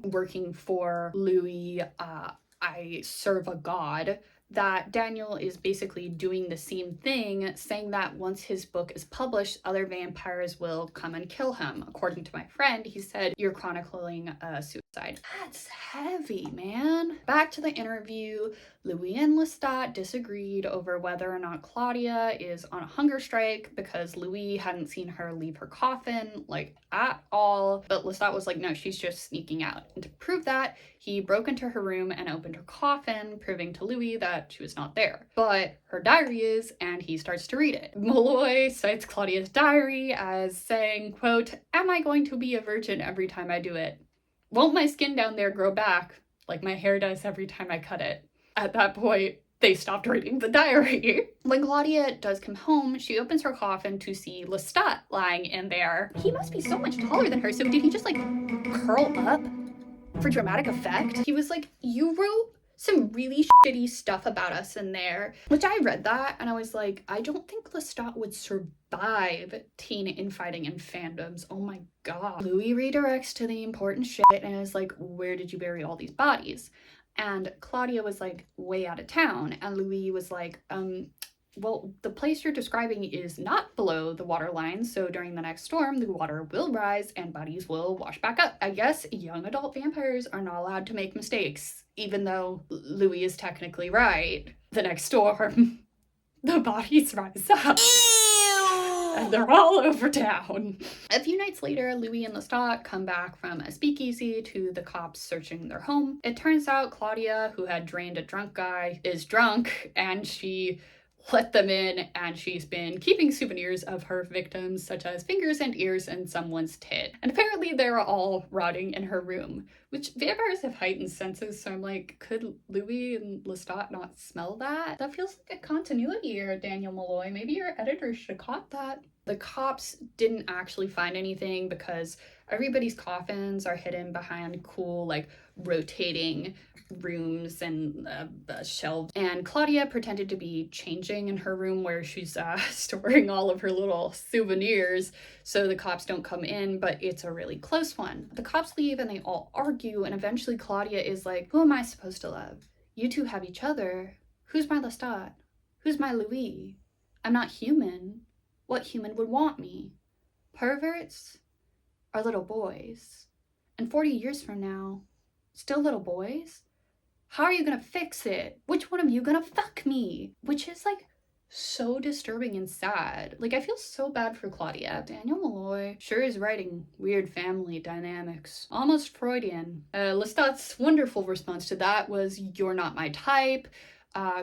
working for Louis, I serve a god, that Daniel is basically doing the same thing, saying that once his book is published, other vampires will come and kill him. According to my friend, he said, you're chronicling a suicide. That's heavy, man. Back to the interview, Louis and Lestat disagreed over whether or not Claudia is on a hunger strike because Louis hadn't seen her leave her coffin, like, at all. But Lestat was like, no, she's just sneaking out. And to prove that, he broke into her room and opened her coffin, proving to Louis that she was not there. But her diary is, and he starts to read it. Malloy cites Claudia's diary as saying, quote, am I going to be a virgin every time I do it? Won't my skin down there grow back like my hair does every time I cut it? At that point, they stopped reading the diary. When Claudia does come home, she opens her coffin to see Lestat lying in there. He must be so much taller than her, so did he just like curl up for dramatic effect? He was like, you wrote some really shitty stuff about us in there, which I read that and I was like, I don't think Lestat would survive teen infighting in fandoms. Oh my god. Louis redirects to the important shit and is like, where did you bury all these bodies? And Claudia was like, way out of town. And Louis was like, well, the place you're describing is not below the water line, so during the next storm, the water will rise and bodies will wash back up. I guess young adult vampires are not allowed to make mistakes, even though Louis is technically right. The next storm, the bodies rise up. And they're all over town. A few nights later, Louis and Lestat come back from a speakeasy to the cops searching their home. It turns out Claudia, who had drained a drunk guy, is drunk, and she let them in, and she's been keeping souvenirs of her victims, such as fingers and ears and someone's tit. And apparently they were all rotting in her room, which vampires have heightened senses, so I'm like, could Louis and Lestat not smell that? That feels like a continuity error, Daniel Malloy. Maybe your editor should have caught that. The cops didn't actually find anything because Everybody's coffins are hidden behind cool, like, rotating rooms and shelves. And Claudia pretended to be changing in her room where she's storing all of her little souvenirs so the cops don't come in, but it's a really close one. The cops leave and they all argue, and eventually Claudia is like, who am I supposed to love? You two have each other. Who's my Lestat? Who's my Louis? I'm not human. What human would want me? Perverts are little boys. And 40 years from now, still little boys? How are you gonna fix it? Which one of you gonna fuck me? Which is like so disturbing and sad. Like, I feel so bad for Claudia. Daniel Malloy sure is writing weird family dynamics. Almost Freudian. Lestat's wonderful response to that was, "You're not my type."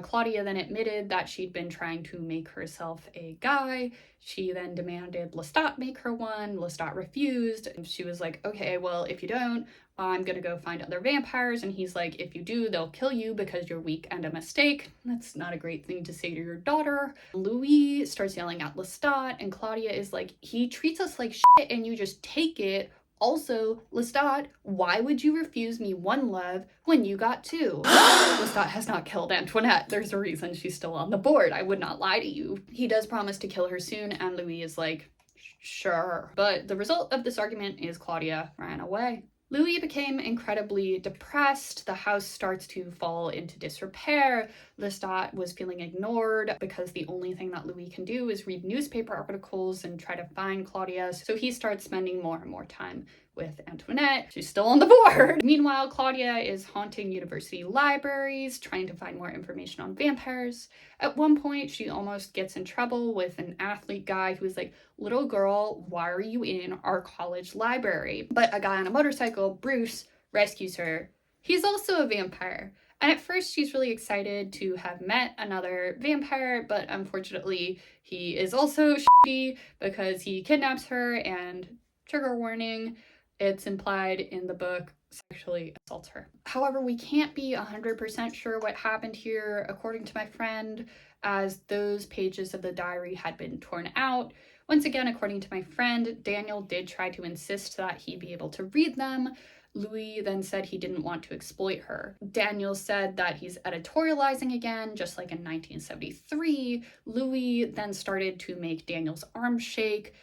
Claudia then admitted that she'd been trying to make herself a guy. She then demanded Lestat make her one. Lestat refused. And she was like, okay, well, if you don't, I'm gonna go find other vampires. And he's like, if you do, they'll kill you because you're weak and a mistake. That's not a great thing to say to your daughter. Louis starts yelling at Lestat, and Claudia is like, he treats us like shit and you just take it. Also, Lestat, why would you refuse me one love when you got two? Lestat has not killed Antoinette. There's a reason she's still on the board. I would not lie to you. He does promise to kill her soon, and Louis is like, sure. But the result of this argument is Claudia ran away. Louis became incredibly depressed. The house starts to fall into disrepair. Lestat was feeling ignored because the only thing that Louis can do is read newspaper articles and try to find Claudia. So he starts spending more and more time with Antoinette. She's still on the board. Meanwhile, Claudia is haunting university libraries, trying to find more information on vampires. At one point, she almost gets in trouble with an athlete guy who is like, little girl, why are you in our college library? But a guy on a motorcycle, Bruce, rescues her. He's also a vampire. And at first, she's really excited to have met another vampire, but unfortunately, he is also shitty because he kidnaps her and, trigger warning, it's implied in the book, sexually assaults her. However, we can't be 100% sure what happened here, according to my friend, as those pages of the diary had been torn out. Once again, according to my friend, Daniel did try to insist that he be able to read them. Louis then said he didn't want to exploit her. Daniel said that he's editorializing again, just like in 1973. Louis then started to make Daniel's arm shake,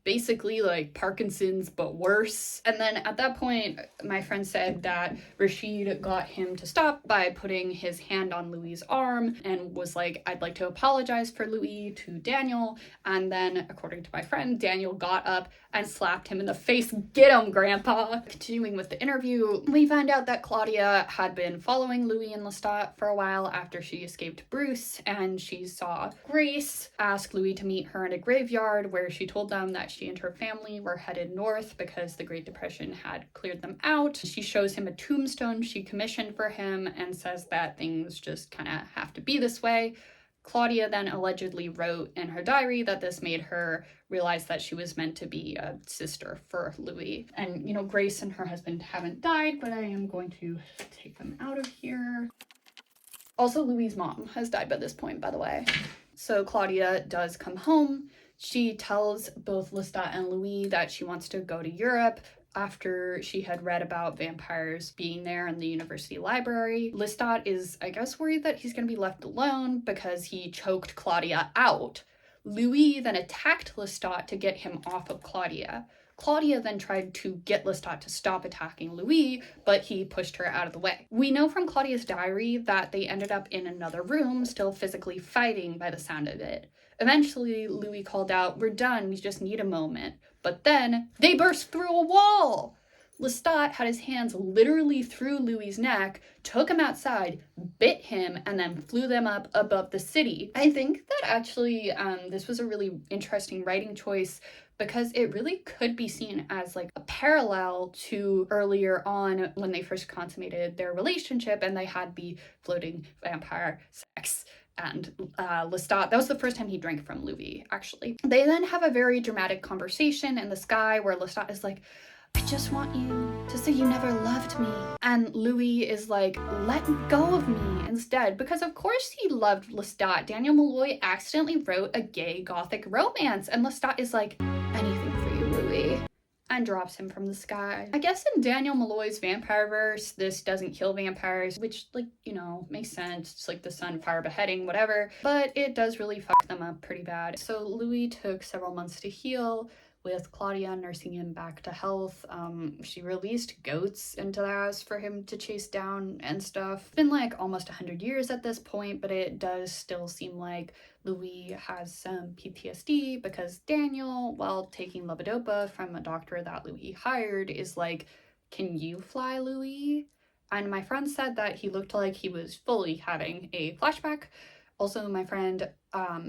basically like Parkinson's but worse. And then at that point, my friend said that Rashid got him to stop by putting his hand on Louis's arm and was like, I'd like to apologize for Louis to Daniel. And then, according to my friend, Daniel got up and slapped him in the face. Get him, Grandpa! Continuing with the interview, we find out that Claudia had been following Louis and Lestat for a while after she escaped Bruce, and she saw Grace ask Louis to meet her in a graveyard where she told them that she and her family were headed north because the Great Depression had cleared them out. She shows him a tombstone she commissioned for him and says that things just kind of have to be this way. Claudia then allegedly wrote in her diary that this made her realize that she was meant to be a sister for Louis. And, you know, Grace and her husband haven't died, but I am going to take them out of here. Also, Louis's mom has died by this point, by the way. So Claudia does come home. She tells both Lestat and Louis that she wants to go to Europe after she had read about vampires being there in the university library. Lestat is, I guess, worried that he's going to be left alone because he choked Claudia out. Louis then attacked Lestat to get him off of Claudia. Claudia then tried to get Lestat to stop attacking Louis, but he pushed her out of the way. We know from Claudia's diary that they ended up in another room, still physically fighting by the sound of it. Eventually, Louis called out, "We're done, we just need a moment." But then, they burst through a wall! Lestat had his hands literally through Louis's neck, took him outside, bit him, and then flew them up above the city. I think that actually this was a really interesting writing choice because it really could be seen as like a parallel to earlier on when they first consummated their relationship and they had the floating vampire sex. And Lestat, that was the first time he drank from Louis, actually. They then have a very dramatic conversation in the sky where Lestat is like, I just want you to say you never loved me. And Louis is like, let go of me instead. Because of course he loved Lestat. Daniel Malloy accidentally wrote a gay gothic romance. And Lestat is like, anything for you, Louis. and drops him from the sky. I guess in Daniel Malloy's vampire verse, this doesn't kill vampires, which, like, you know, makes sense. It's like the sun, fire, beheading, whatever. But it does really fuck them up pretty bad. So Louis took several months to heal, with Claudia nursing him back to health. She released goats into the house for him to chase down and stuff. It's been like almost 100 years at this point, but it does still seem like Louis has some PTSD because Daniel, while taking levodopa from a doctor that Louis hired, is like, "Can you fly, Louis?" And my friend said that he looked like he was fully having a flashback. Also, my friend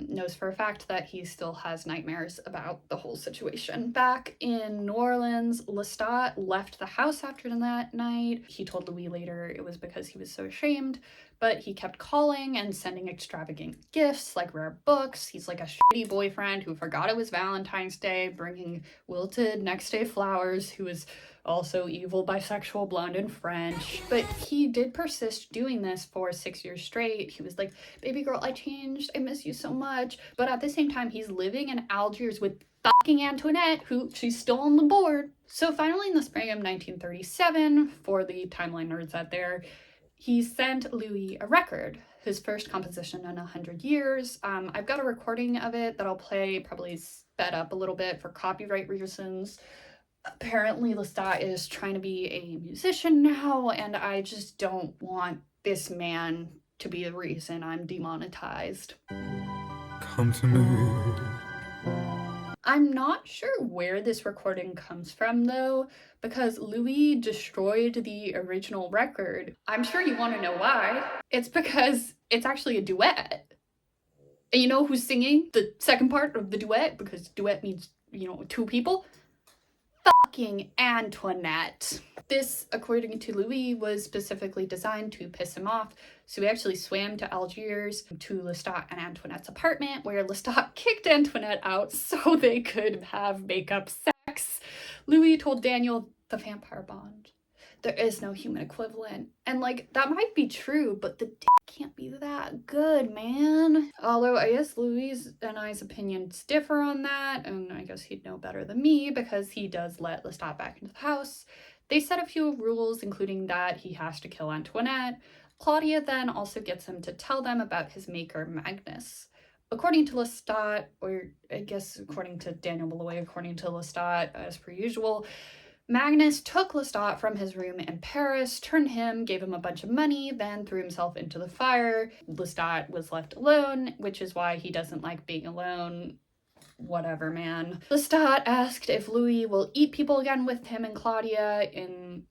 knows for a fact that he still has nightmares about the whole situation. Back in New Orleans, Lestat left the house after that night. He told Louis later it was because he was so ashamed, but he kept calling and sending extravagant gifts like rare books. He's like a shitty boyfriend who forgot it was Valentine's Day, bringing wilted next day flowers, who was also evil, bisexual, blonde, and French. But he did persist doing this for 6 years straight. He was like, "Baby girl, I changed. I miss you so much." But at the same time, he's living in Algiers with fucking Antoinette, who she's still on the board. So finally, in the spring of 1937, for the timeline nerds out there, he sent Louis a record, his first composition in 100 years. I've got a recording of it that I'll play, probably sped up a little bit for copyright reasons. Apparently Lestat is trying to be a musician now, and I just don't want this man to be the reason I'm demonetized. Come to me. I'm not sure where this recording comes from though, because Louis destroyed the original record. I'm sure you want to know why. It's because it's actually a duet. And you know who's singing the second part of the duet? Because duet means, you know, two people. Fucking Antoinette. This, according to Louis, was specifically designed to piss him off, so he actually swam to Algiers to Lestat and Antoinette's apartment, where Lestat kicked Antoinette out so they could have make-up sex. Louis told Daniel, "The vampire bond. There is no human equivalent." And like, that might be true, but the dick can't be that good, man. Although I guess Louis and I's opinions differ on that, and I guess he'd know better than me because he does let Lestat back into the house. They set a few rules, including that he has to kill Antoinette. Claudia then also gets him to tell them about his maker, Magnus. According to Lestat, or I guess according to Daniel Malloy, according to Lestat, as per usual, Magnus took Lestat from his room in Paris, turned him, gave him a bunch of money, then threw himself into the fire. Lestat was left alone, which is why he doesn't like being alone. Whatever, man. Lestat asked if Louis will eat people again with him and Claudia in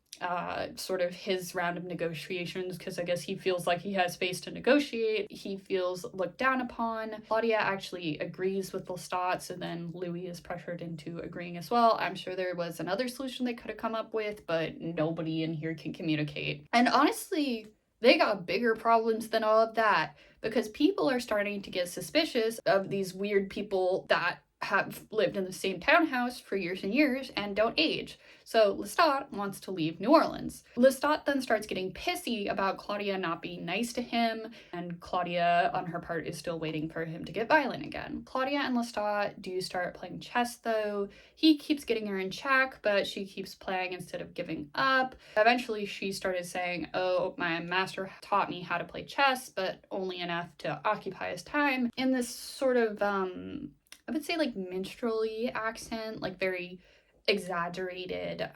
sort of his round of negotiations, because I guess he feels like he has space to negotiate. He feels looked down upon. Claudia actually agrees with Lestat, so then Louis is pressured into agreeing as well. I'm sure there was another solution they could have come up with, but nobody in here can communicate. And honestly, they got bigger problems than all of that, because people are starting to get suspicious of these weird people that have lived in the same townhouse for years and years and don't age. So Lestat wants to leave New Orleans. Lestat then starts getting pissy about Claudia not being nice to him, and Claudia, on her part, is still waiting for him to get violent again. Claudia and Lestat do start playing chess though. He keeps getting her in check, but she keeps playing instead of giving up. Eventually she started saying, "Oh, my master taught me how to play chess, but only enough to occupy his time," in this sort of I would say like minstrel-y accent, like very exaggerated,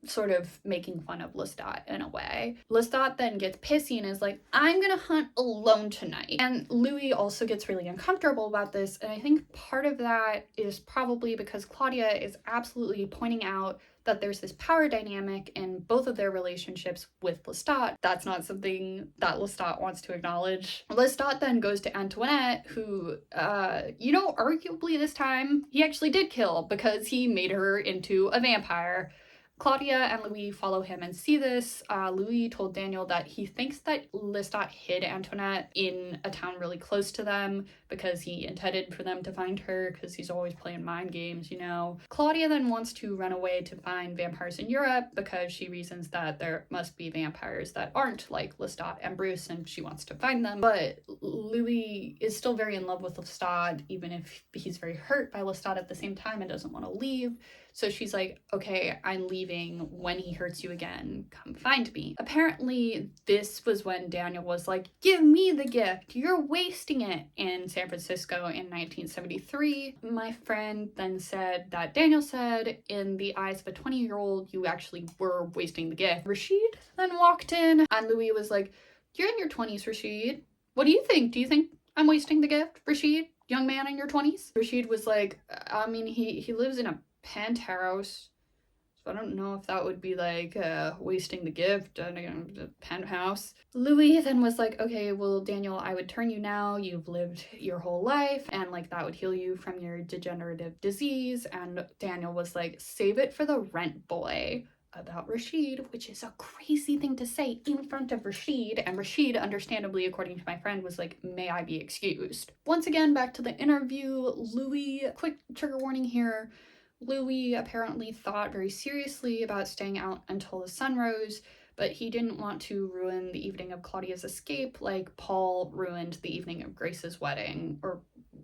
sort of making fun of Lestat in a way. Lestat then gets pissy and is like, "I'm gonna hunt alone tonight." And Louis also gets really uncomfortable about this, and I think part of that is probably because Claudia is absolutely pointing out that there's this power dynamic in both of their relationships with Lestat. That's not something that Lestat wants to acknowledge. Lestat then goes to Antoinette, who, arguably this time, he actually did kill because he made her into a vampire. Claudia and Louis follow him and see this. Louis told Daniel that he thinks that Lestat hid Antoinette in a town really close to them because he intended for them to find her because he's always playing mind games, you know. Claudia then wants to run away to find vampires in Europe because she reasons that there must be vampires that aren't like Lestat and Bruce, and she wants to find them. But Louis is still very in love with Lestat, even if he's very hurt by Lestat at the same time and doesn't want to leave. So she's like, okay, I'm leaving. When he hurts you again, come find me. Apparently, this was when Daniel was like, give me the gift. You're wasting it in San Francisco in 1973. My friend then said that Daniel said, in the eyes of a 20-year-old, you actually were wasting the gift. Rashid then walked in and Louis was like, you're in your 20s, Rashid. What do you think? Do you think I'm wasting the gift, Rashid? Young man in your 20s? Rashid was like, I mean, he lives in a penthouse, so I don't know if that would be like wasting the gift in a penthouse. Louis then was like, okay, well, Daniel, I would turn you now. You've lived your whole life, and like that would heal you from your degenerative disease. And Daniel was like, save it for the rent boy about Rashid, which is a crazy thing to say in front of Rashid. And Rashid, understandably, according to my friend, was like, may I be excused? Once again, back to the interview. Louis, quick trigger warning here. Louis apparently thought very seriously about staying out until the sun rose, but he didn't want to ruin the evening of Claudia's escape like Paul ruined the evening of Grace's wedding, or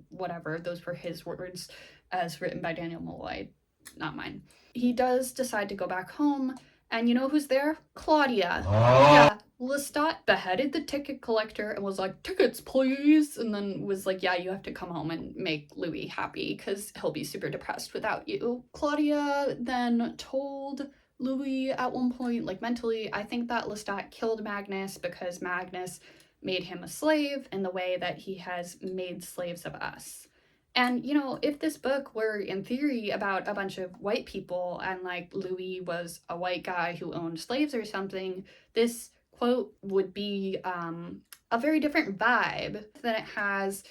whatever. Those were his words as written by Daniel Malloy, not mine. He does decide to go back home, and you know who's there? Claudia. Yeah, Lestat beheaded the ticket collector and was like, tickets please, and then was like, yeah, you have to come home and make Louis happy because he'll be super depressed without you. Claudia then told Louis at one point, like mentally, I think that Lestat killed Magnus because Magnus made him a slave in the way that he has made slaves of us. And, you know, if this book were in theory about a bunch of white people and like Louis was a white guy who owned slaves or something, this quote would be a very different vibe than it has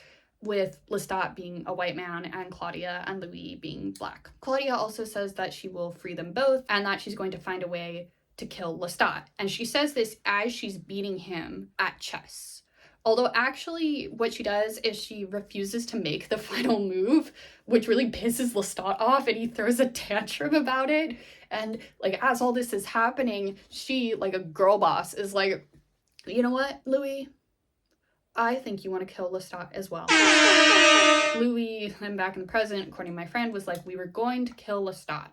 with Lestat being a white man and Claudia and Louis being black. Claudia also says that she will free them both and that she's going to find a way to kill Lestat. And she says this as she's beating him at chess. Although actually what she does is she refuses to make the final move, which really pisses Lestat off, and he throws a tantrum about it. And like as all this is happening, she, like a girl boss, is like, you know what, Louis? I think you want to kill Lestat as well. Louis, then back in the present, according to my friend, was like, we were going to kill Lestat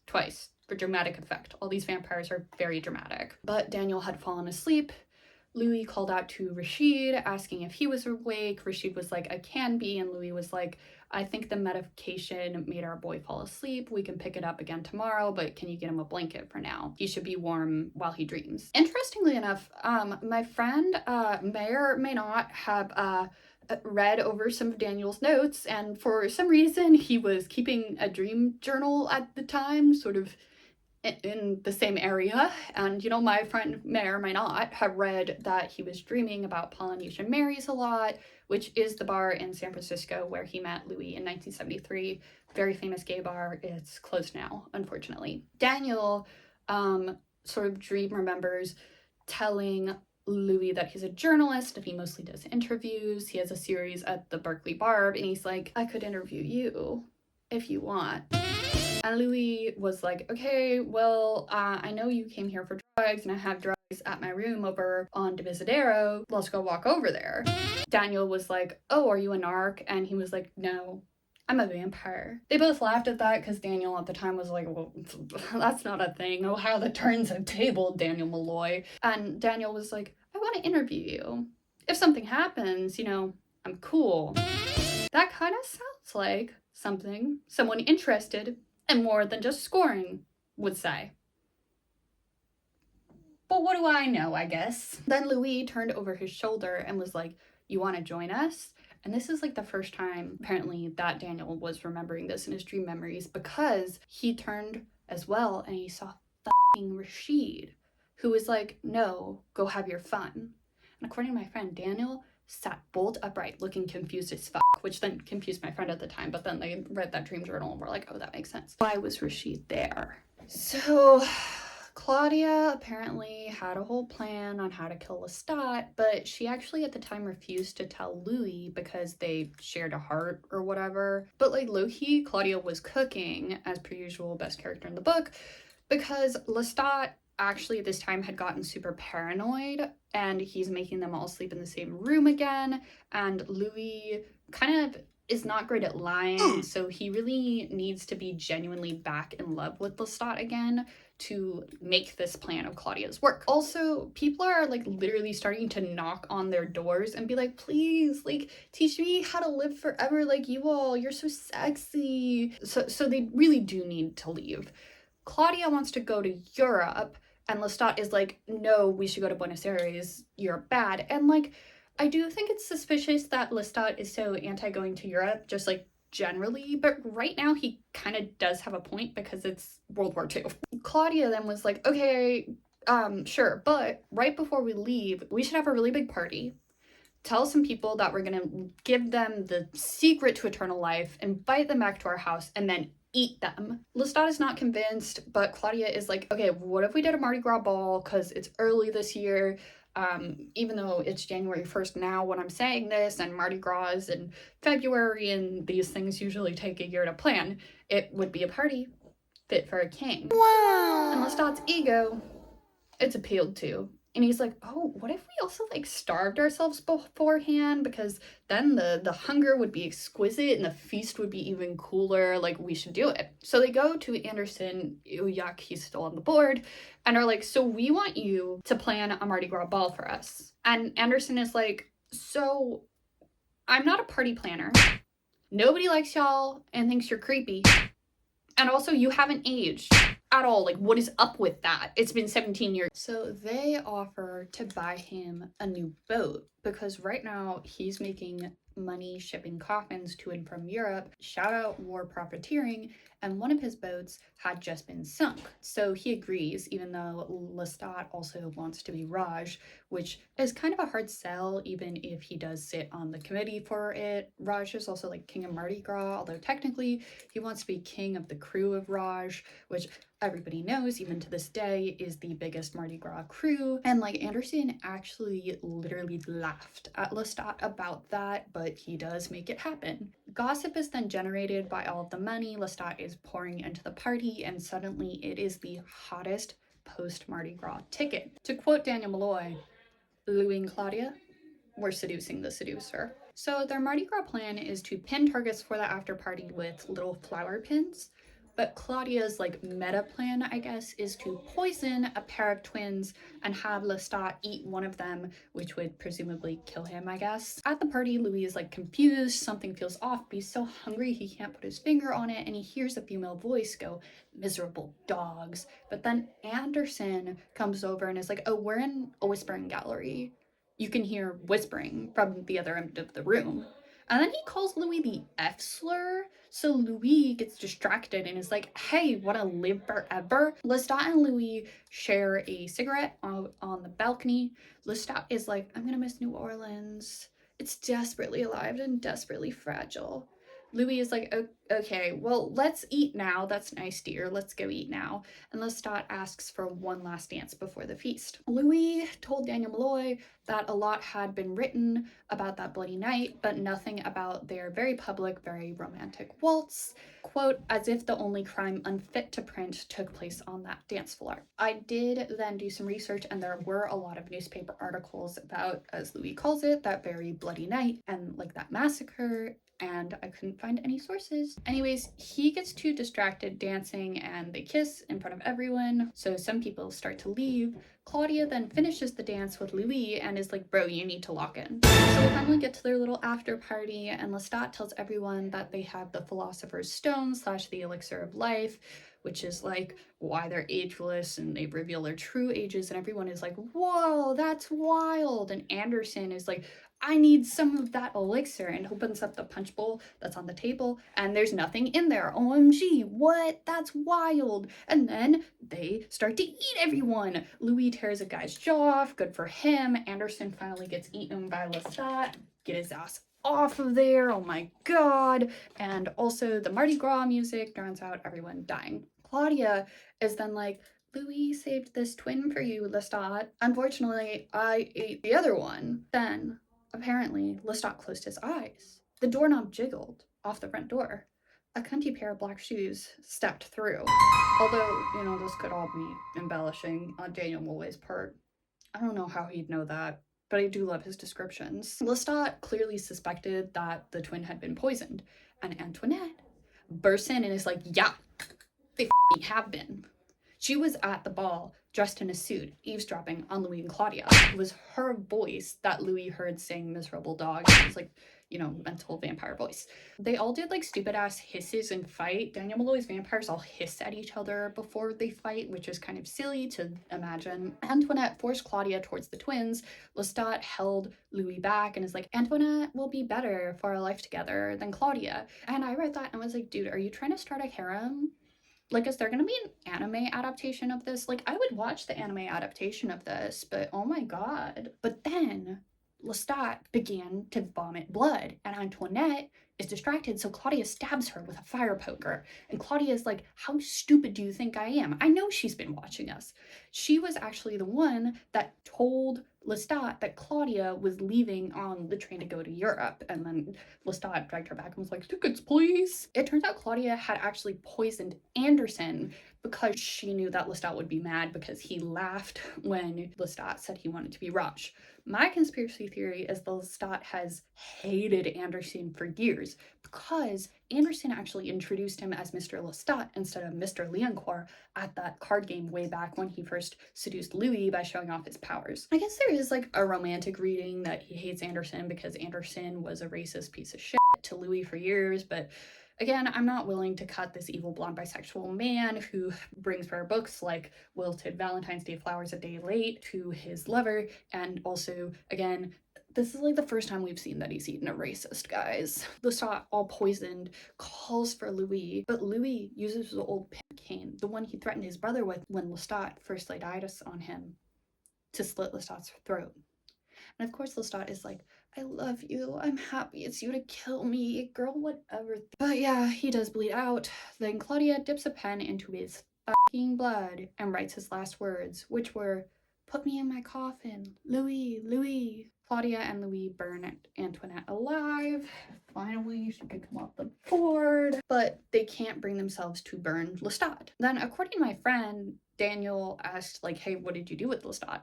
twice for dramatic effect. All these vampires are very dramatic. But Daniel had fallen asleep. Louis called out to Rashid, asking if he was awake. Rashid was like, I can be. And Louis was like, I think the medication made our boy fall asleep. We can pick it up again tomorrow, but can you get him a blanket for now? He should be warm while he dreams. Interestingly enough, my friend may or may not have read over some of Daniel's notes, and for some reason he was keeping a dream journal at the time, sort of in the same area. And you know, my friend may or may not have read that he was dreaming about Polynesian Marys a lot, which is the bar in San Francisco where he met Louis in 1973. Very famous gay bar. It's closed now, unfortunately. Daniel sort of dream remembers telling Louis that he's a journalist and he mostly does interviews. He has a series at the Berkeley Barb, and he's like, I could interview you if you want. And Louis was like, okay, well, I know you came here for drugs, and I have drugs at my room over on Divisadero. Let's go walk over there. Daniel was like, oh, are you a narc? And he was like, no, I'm a vampire. They both laughed at that because Daniel at the time was like, well, that's not a thing. Oh, how the turns have tabled, Daniel Malloy. And Daniel was like, I want to interview you. If something happens, you know, I'm cool. That kind of sounds like something someone interested and more than just scoring would say. But what do I know, I guess? Then Louis turned over his shoulder and was like, you want to join us? And this is like the first time, apparently, that Daniel was remembering this in his dream memories, because he turned as well and he saw fucking Rashid, who was like, no, go have your fun. And according to my friend, Daniel sat bolt upright, looking confused as fuck, which then confused my friend at the time, but then they read that dream journal and were like, oh, that makes sense. Why was Rashid there? So Claudia apparently had a whole plan on how to kill Lestat, but she actually at the time refused to tell Louis because they shared a heart or whatever. But like low-key, Claudia was cooking, as per usual, best character in the book, because Lestat actually at this time had gotten super paranoid and he's making them all sleep in the same room again, and Louis kind of is not great at lying, so he really needs to be genuinely back in love with Lestat again to make this plan of Claudia's work. Also, people are like literally starting to knock on their doors and be like, please, like, teach me how to live forever like you all. You're so sexy. So they really do need to leave. Claudia wants to go to Europe, and Lestat is like, no, we should go to Buenos Aires. You're bad. And like, I do think it's suspicious that Lestat is so anti going to Europe, just like generally, but right now he kind of does have a point because it's World War II. Claudia then was like, okay, sure, but right before we leave, we should have a really big party. Tell some people that we're gonna give them the secret to eternal life, invite them back to our house, and then eat them. Lestat is not convinced, but Claudia is like, okay, what if we did a Mardi Gras ball because it's early this year, even though it's January 1st now when I'm saying this, and Mardi Gras is in February, and these things usually take a year to plan. It would be a party fit for a king. Wow. And Lestat's ego, it's appealed to. And he's like, oh, what if we also like starved ourselves beforehand? Because then the hunger would be exquisite and the feast would be even cooler. Like, we should do it. So they go to Anderson, yuck, he's still on the board, and are like, so we want you to plan a Mardi Gras ball for us. And Anderson is like, so I'm not a party planner. Nobody likes y'all and thinks you're creepy. And also, you haven't aged at all. Like, what is up with that? It's been 17 years. So they offer to buy him a new boat because right now he's making money shipping coffins to and from Europe. Shout out war profiteering. And one of his boats had just been sunk. So he agrees, even though Lestat also wants to be Raj, which is kind of a hard sell, even if he does sit on the committee for it. Raj is also like king of Mardi Gras, although technically he wants to be king of the crew of Raj, which everybody knows, even to this day, is the biggest Mardi Gras crew. And like Anderson actually literally laughed at Lestat about that, but he does make it happen. Gossip is then generated by all of the money Lestat is pouring into the party, and suddenly it is the hottest post Mardi Gras ticket. To quote Daniel Malloy, Louis and Claudia were seducing the seducer. So their Mardi Gras plan is to pin targets for the after party with little flower pins. But Claudia's like meta plan, I guess, is to poison a pair of twins and have Lestat eat one of them, which would presumably kill him, I guess. At the party, Louis is like confused, something feels off, but he's so hungry he can't put his finger on it, and he hears a female voice go, miserable dogs. But then Anderson comes over and is like, oh, we're in a whispering gallery. You can hear whispering from the other end of the room. And then he calls Louis the F slur, so Louis gets distracted and is like, hey, wanna live forever? Lestat and Louis share a cigarette on the balcony. Lestat is like, I'm gonna miss New Orleans. It's desperately alive and desperately fragile. Louis is like, okay, well, let's eat now. That's nice, dear. Let's go eat now. And Lestat asks for one last dance before the feast. Louis told Daniel Malloy that a lot had been written about that bloody night, but nothing about their very public, very romantic waltz. Quote, as if the only crime unfit to print took place on that dance floor. I did then do some research, and there were a lot of newspaper articles about, as Louis calls it, that very bloody night and like that massacre, and I couldn't find any sources. Anyways, he gets too distracted dancing and they kiss in front of everyone, so some people start to leave. Claudia then finishes the dance with Louis and is like, bro, you need to lock in. So they finally get to their little after party, and Lestat tells everyone that they have the Philosopher's Stone / the Elixir of Life, which is like why they're ageless, and they reveal their true ages, and everyone is like, whoa, that's wild. And Anderson is like, I need some of that elixir, and opens up the punch bowl that's on the table, and there's nothing in there. OMG, what? That's wild. And then they start to eat everyone. Louis tears a guy's jaw off, good for him. Anderson finally gets eaten by Lestat. Get his ass off of there, oh my god. And also the Mardi Gras music drowns out everyone dying. Claudia is then like, Louis saved this twin for you, Lestat. Unfortunately, I ate the other one. Then, apparently, Lestat closed his eyes. The doorknob jiggled off the front door. A cunty pair of black shoes stepped through. Although, this could all be embellishing on Daniel Molloy's part. I don't know how he'd know that, but I do love his descriptions. Lestat clearly suspected that the twin had been poisoned, and Antoinette bursts in and is like, yeah, they have been. She was at the ball, dressed in a suit, eavesdropping on Louis and Claudia. It was her voice that Louis heard saying miserable dog. It was like, mental vampire voice. They all did like stupid ass hisses and fight. Daniel Molloy's vampires all hiss at each other before they fight, which is kind of silly to imagine. Antoinette forced Claudia towards the twins. Lestat held Louis back and is like, Antoinette will be better for our life together than Claudia. And I read that and was like, dude, are you trying to start a harem? Like, is there gonna be an anime adaptation of this? Like, I would watch the anime adaptation of this, but oh my god. But then Lestat began to vomit blood, and Antoinette is distracted, so Claudia stabs her with a fire poker. And Claudia is like, how stupid do you think I am? I know she's been watching us. She was actually the one that told Lestat that Claudia was leaving on the train to go to Europe, and then Lestat dragged her back and was like, tickets please. It turns out Claudia had actually poisoned Anderson because she knew that Lestat would be mad because he laughed when Lestat said he wanted to be Raj. My conspiracy theory is that Lestat has hated Anderson for years because Anderson actually introduced him as Mr. Lestat instead of Mr. Leoncourt at that card game way back when he first seduced Louis by showing off his powers. I guess there is like a romantic reading that he hates Anderson because Anderson was a racist piece of shit to Louis for years, but again, I'm not willing to cut this evil blonde bisexual man who brings rare books like Wilted Valentine's Day Flowers a Day Late to his lover, and also, again, this is like the first time we've seen that he's eaten a racist, guys. Lestat, all poisoned, calls for Louis, but Louis uses the old pimp cane, the one he threatened his brother with when Lestat first laid eyes on him, to slit Lestat's throat. And of course Lestat is like, I love you, I'm happy it's you to kill me, girl, whatever. But yeah, he does bleed out. Then Claudia dips a pen into his fucking blood and writes his last words, which were, put me in my coffin, Louis, Louis. Claudia and Louis burn Antoinette alive. Finally, she could come off the board, but they can't bring themselves to burn Lestat. Then, according to my friend, Daniel asked, like, hey, what did you do with Lestat?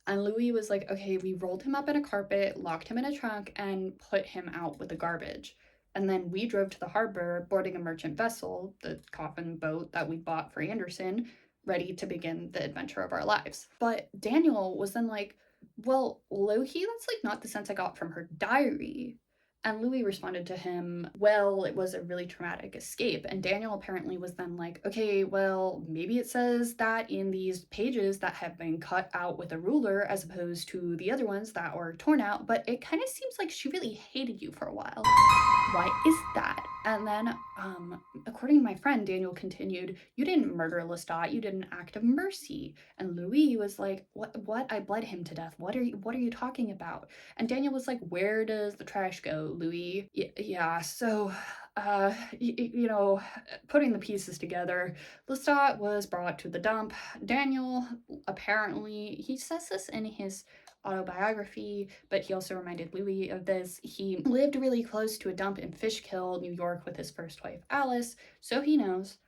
And Louis was like, okay, we rolled him up in a carpet, locked him in a trunk, and put him out with the garbage. And then we drove to the harbor, boarding a merchant vessel, the coffin boat that we bought for Anderson, ready to begin the adventure of our lives. But Daniel was then like, well, low-key, that's like not the sense I got from her diary. And Louis responded to him, well, it was a really traumatic escape. And Daniel apparently was then like, okay, well, maybe it says that in these pages that have been cut out with a ruler as opposed to the other ones that were torn out, but it kind of seems like she really hated you for a while. Why is that? And then, according to my friend, Daniel continued, you didn't murder Lestat, you did an act of mercy. And Louis was like, what? I bled him to death. What are you talking about? And Daniel was like, where does the trash go, Louis? Yeah, so, putting the pieces together, Lestat was brought to the dump. Daniel, apparently, he says this in his autobiography, but he also reminded Louis of this. He lived really close to a dump in Fishkill, New York, with his first wife, Alice, so he knows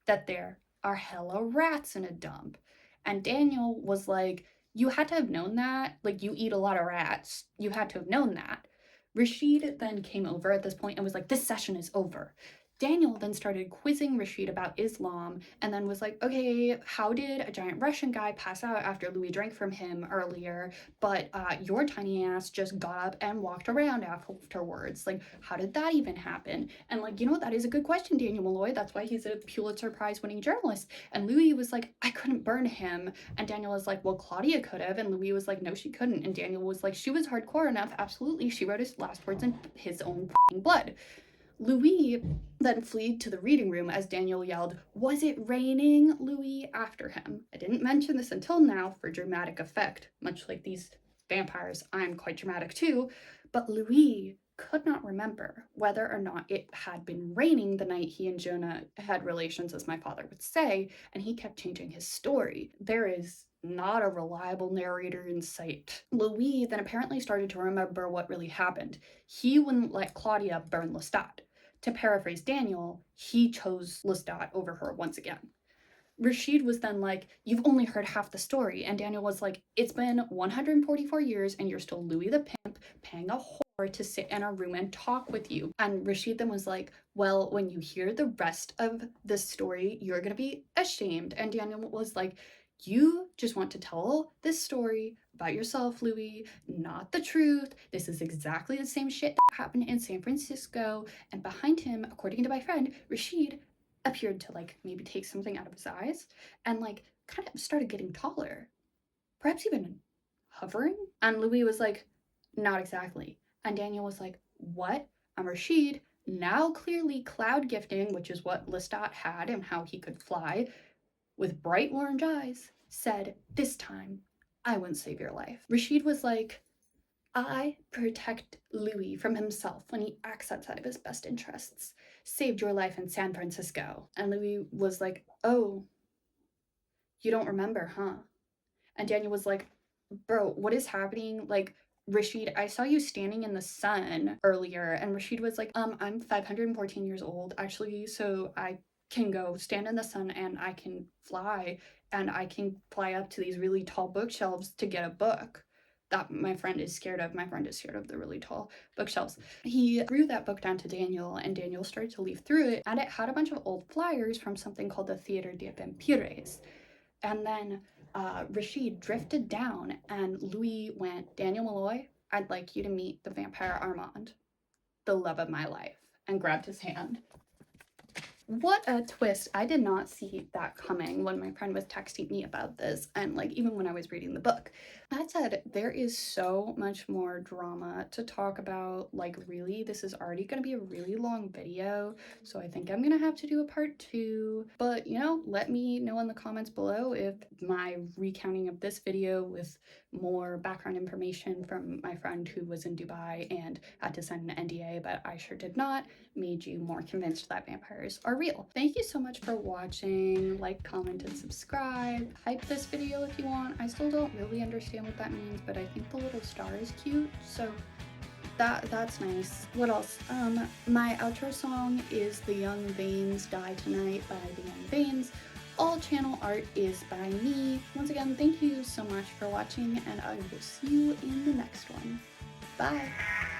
that there are hella rats in a dump. And Daniel was like, you had to have known that. Like, you eat a lot of rats. You had to have known that. Rashid then came over at this point and was like, this session is over. Daniel then started quizzing Rashid about Islam and then was like, okay, how did a giant Russian guy pass out after Louis drank from him earlier, but your tiny ass just got up and walked around afterwards? Like, how did that even happen? And like, that is a good question, Daniel Molloy. That's why he's a Pulitzer Prize winning journalist. And Louis was like, I couldn't burn him. And Daniel was like, well, Claudia could have. And Louis was like, no, she couldn't. And Daniel was like, she was hardcore enough. Absolutely. She wrote his last words in his own blood. Louis then fled to the reading room as Daniel yelled, was it raining, Louis, after him. I didn't mention this until now for dramatic effect. Much like these vampires, I'm quite dramatic too. But Louis could not remember whether or not it had been raining the night he and Jonah had relations, as my father would say, and he kept changing his story. There is not a reliable narrator in sight. Louis then apparently started to remember what really happened. He wouldn't let Claudia burn Lestat. To paraphrase Daniel, he chose Lestat over her once again. Rashid was then like, "You've only heard half the story." And Daniel was like, "It's been 144 years and you're still Louis the Pimp paying a whore to sit in a room and talk with you." And Rashid then was like, "Well, when you hear the rest of the story, you're gonna be ashamed." And Daniel was like, "You just want to tell this story about yourself, Louis, not the truth. This is exactly the same shit that happened in San Francisco." And behind him, according to my friend, Rashid appeared to like maybe take something out of his eyes and like kind of started getting taller, perhaps even hovering. And Louis was like, "Not exactly." And Daniel was like, "What?" And Rashid, now clearly cloud gifting, which is what Lestat had and how he could fly, with bright orange eyes, said, "This time, I wouldn't save your life." Rashid was like, "I protect Louis from himself when he acts outside of his best interests. Saved your life in San Francisco." And Louis was like, "Oh, you don't remember, huh?" And Daniel was like, "Bro, what is happening? Like, Rashid, I saw you standing in the sun earlier." And Rashid was like, "I'm 514 years old, actually, so I can go stand in the sun and I can fly, and I can fly up to these really tall bookshelves to get a book that my friend is scared of." My friend is scared of the really tall bookshelves. He threw that book down to Daniel, and Daniel started to leaf through it, and it had a bunch of old flyers from something called the Theater de Vampires. And then Rashid drifted down, and Louis went, "Daniel Malloy, I'd like you to meet the vampire Armand, the love of my life," and grabbed his hand. What a twist. I did not see that coming when my friend was texting me about this, and like even when I was reading the book. That said, there is so much more drama to talk about. Like, really, this is already going to be a really long video, so I think I'm going to have to do a part 2. But, you know, let me know in the comments below if my recounting of this video with more background information from my friend who was in Dubai and had to sign an NDA, but I sure did not, made you more convinced that vampires are real. Thank you so much for watching. Like, comment, and subscribe. Hype this video if you want. I still don't really understand what that means, but I think the little star is cute, so that's nice. What else? My outro song is The Young Veins Die Tonight by The Young Veins. All channel art is by me. Once again, thank you so much for watching, and I will see you in the next one. Bye!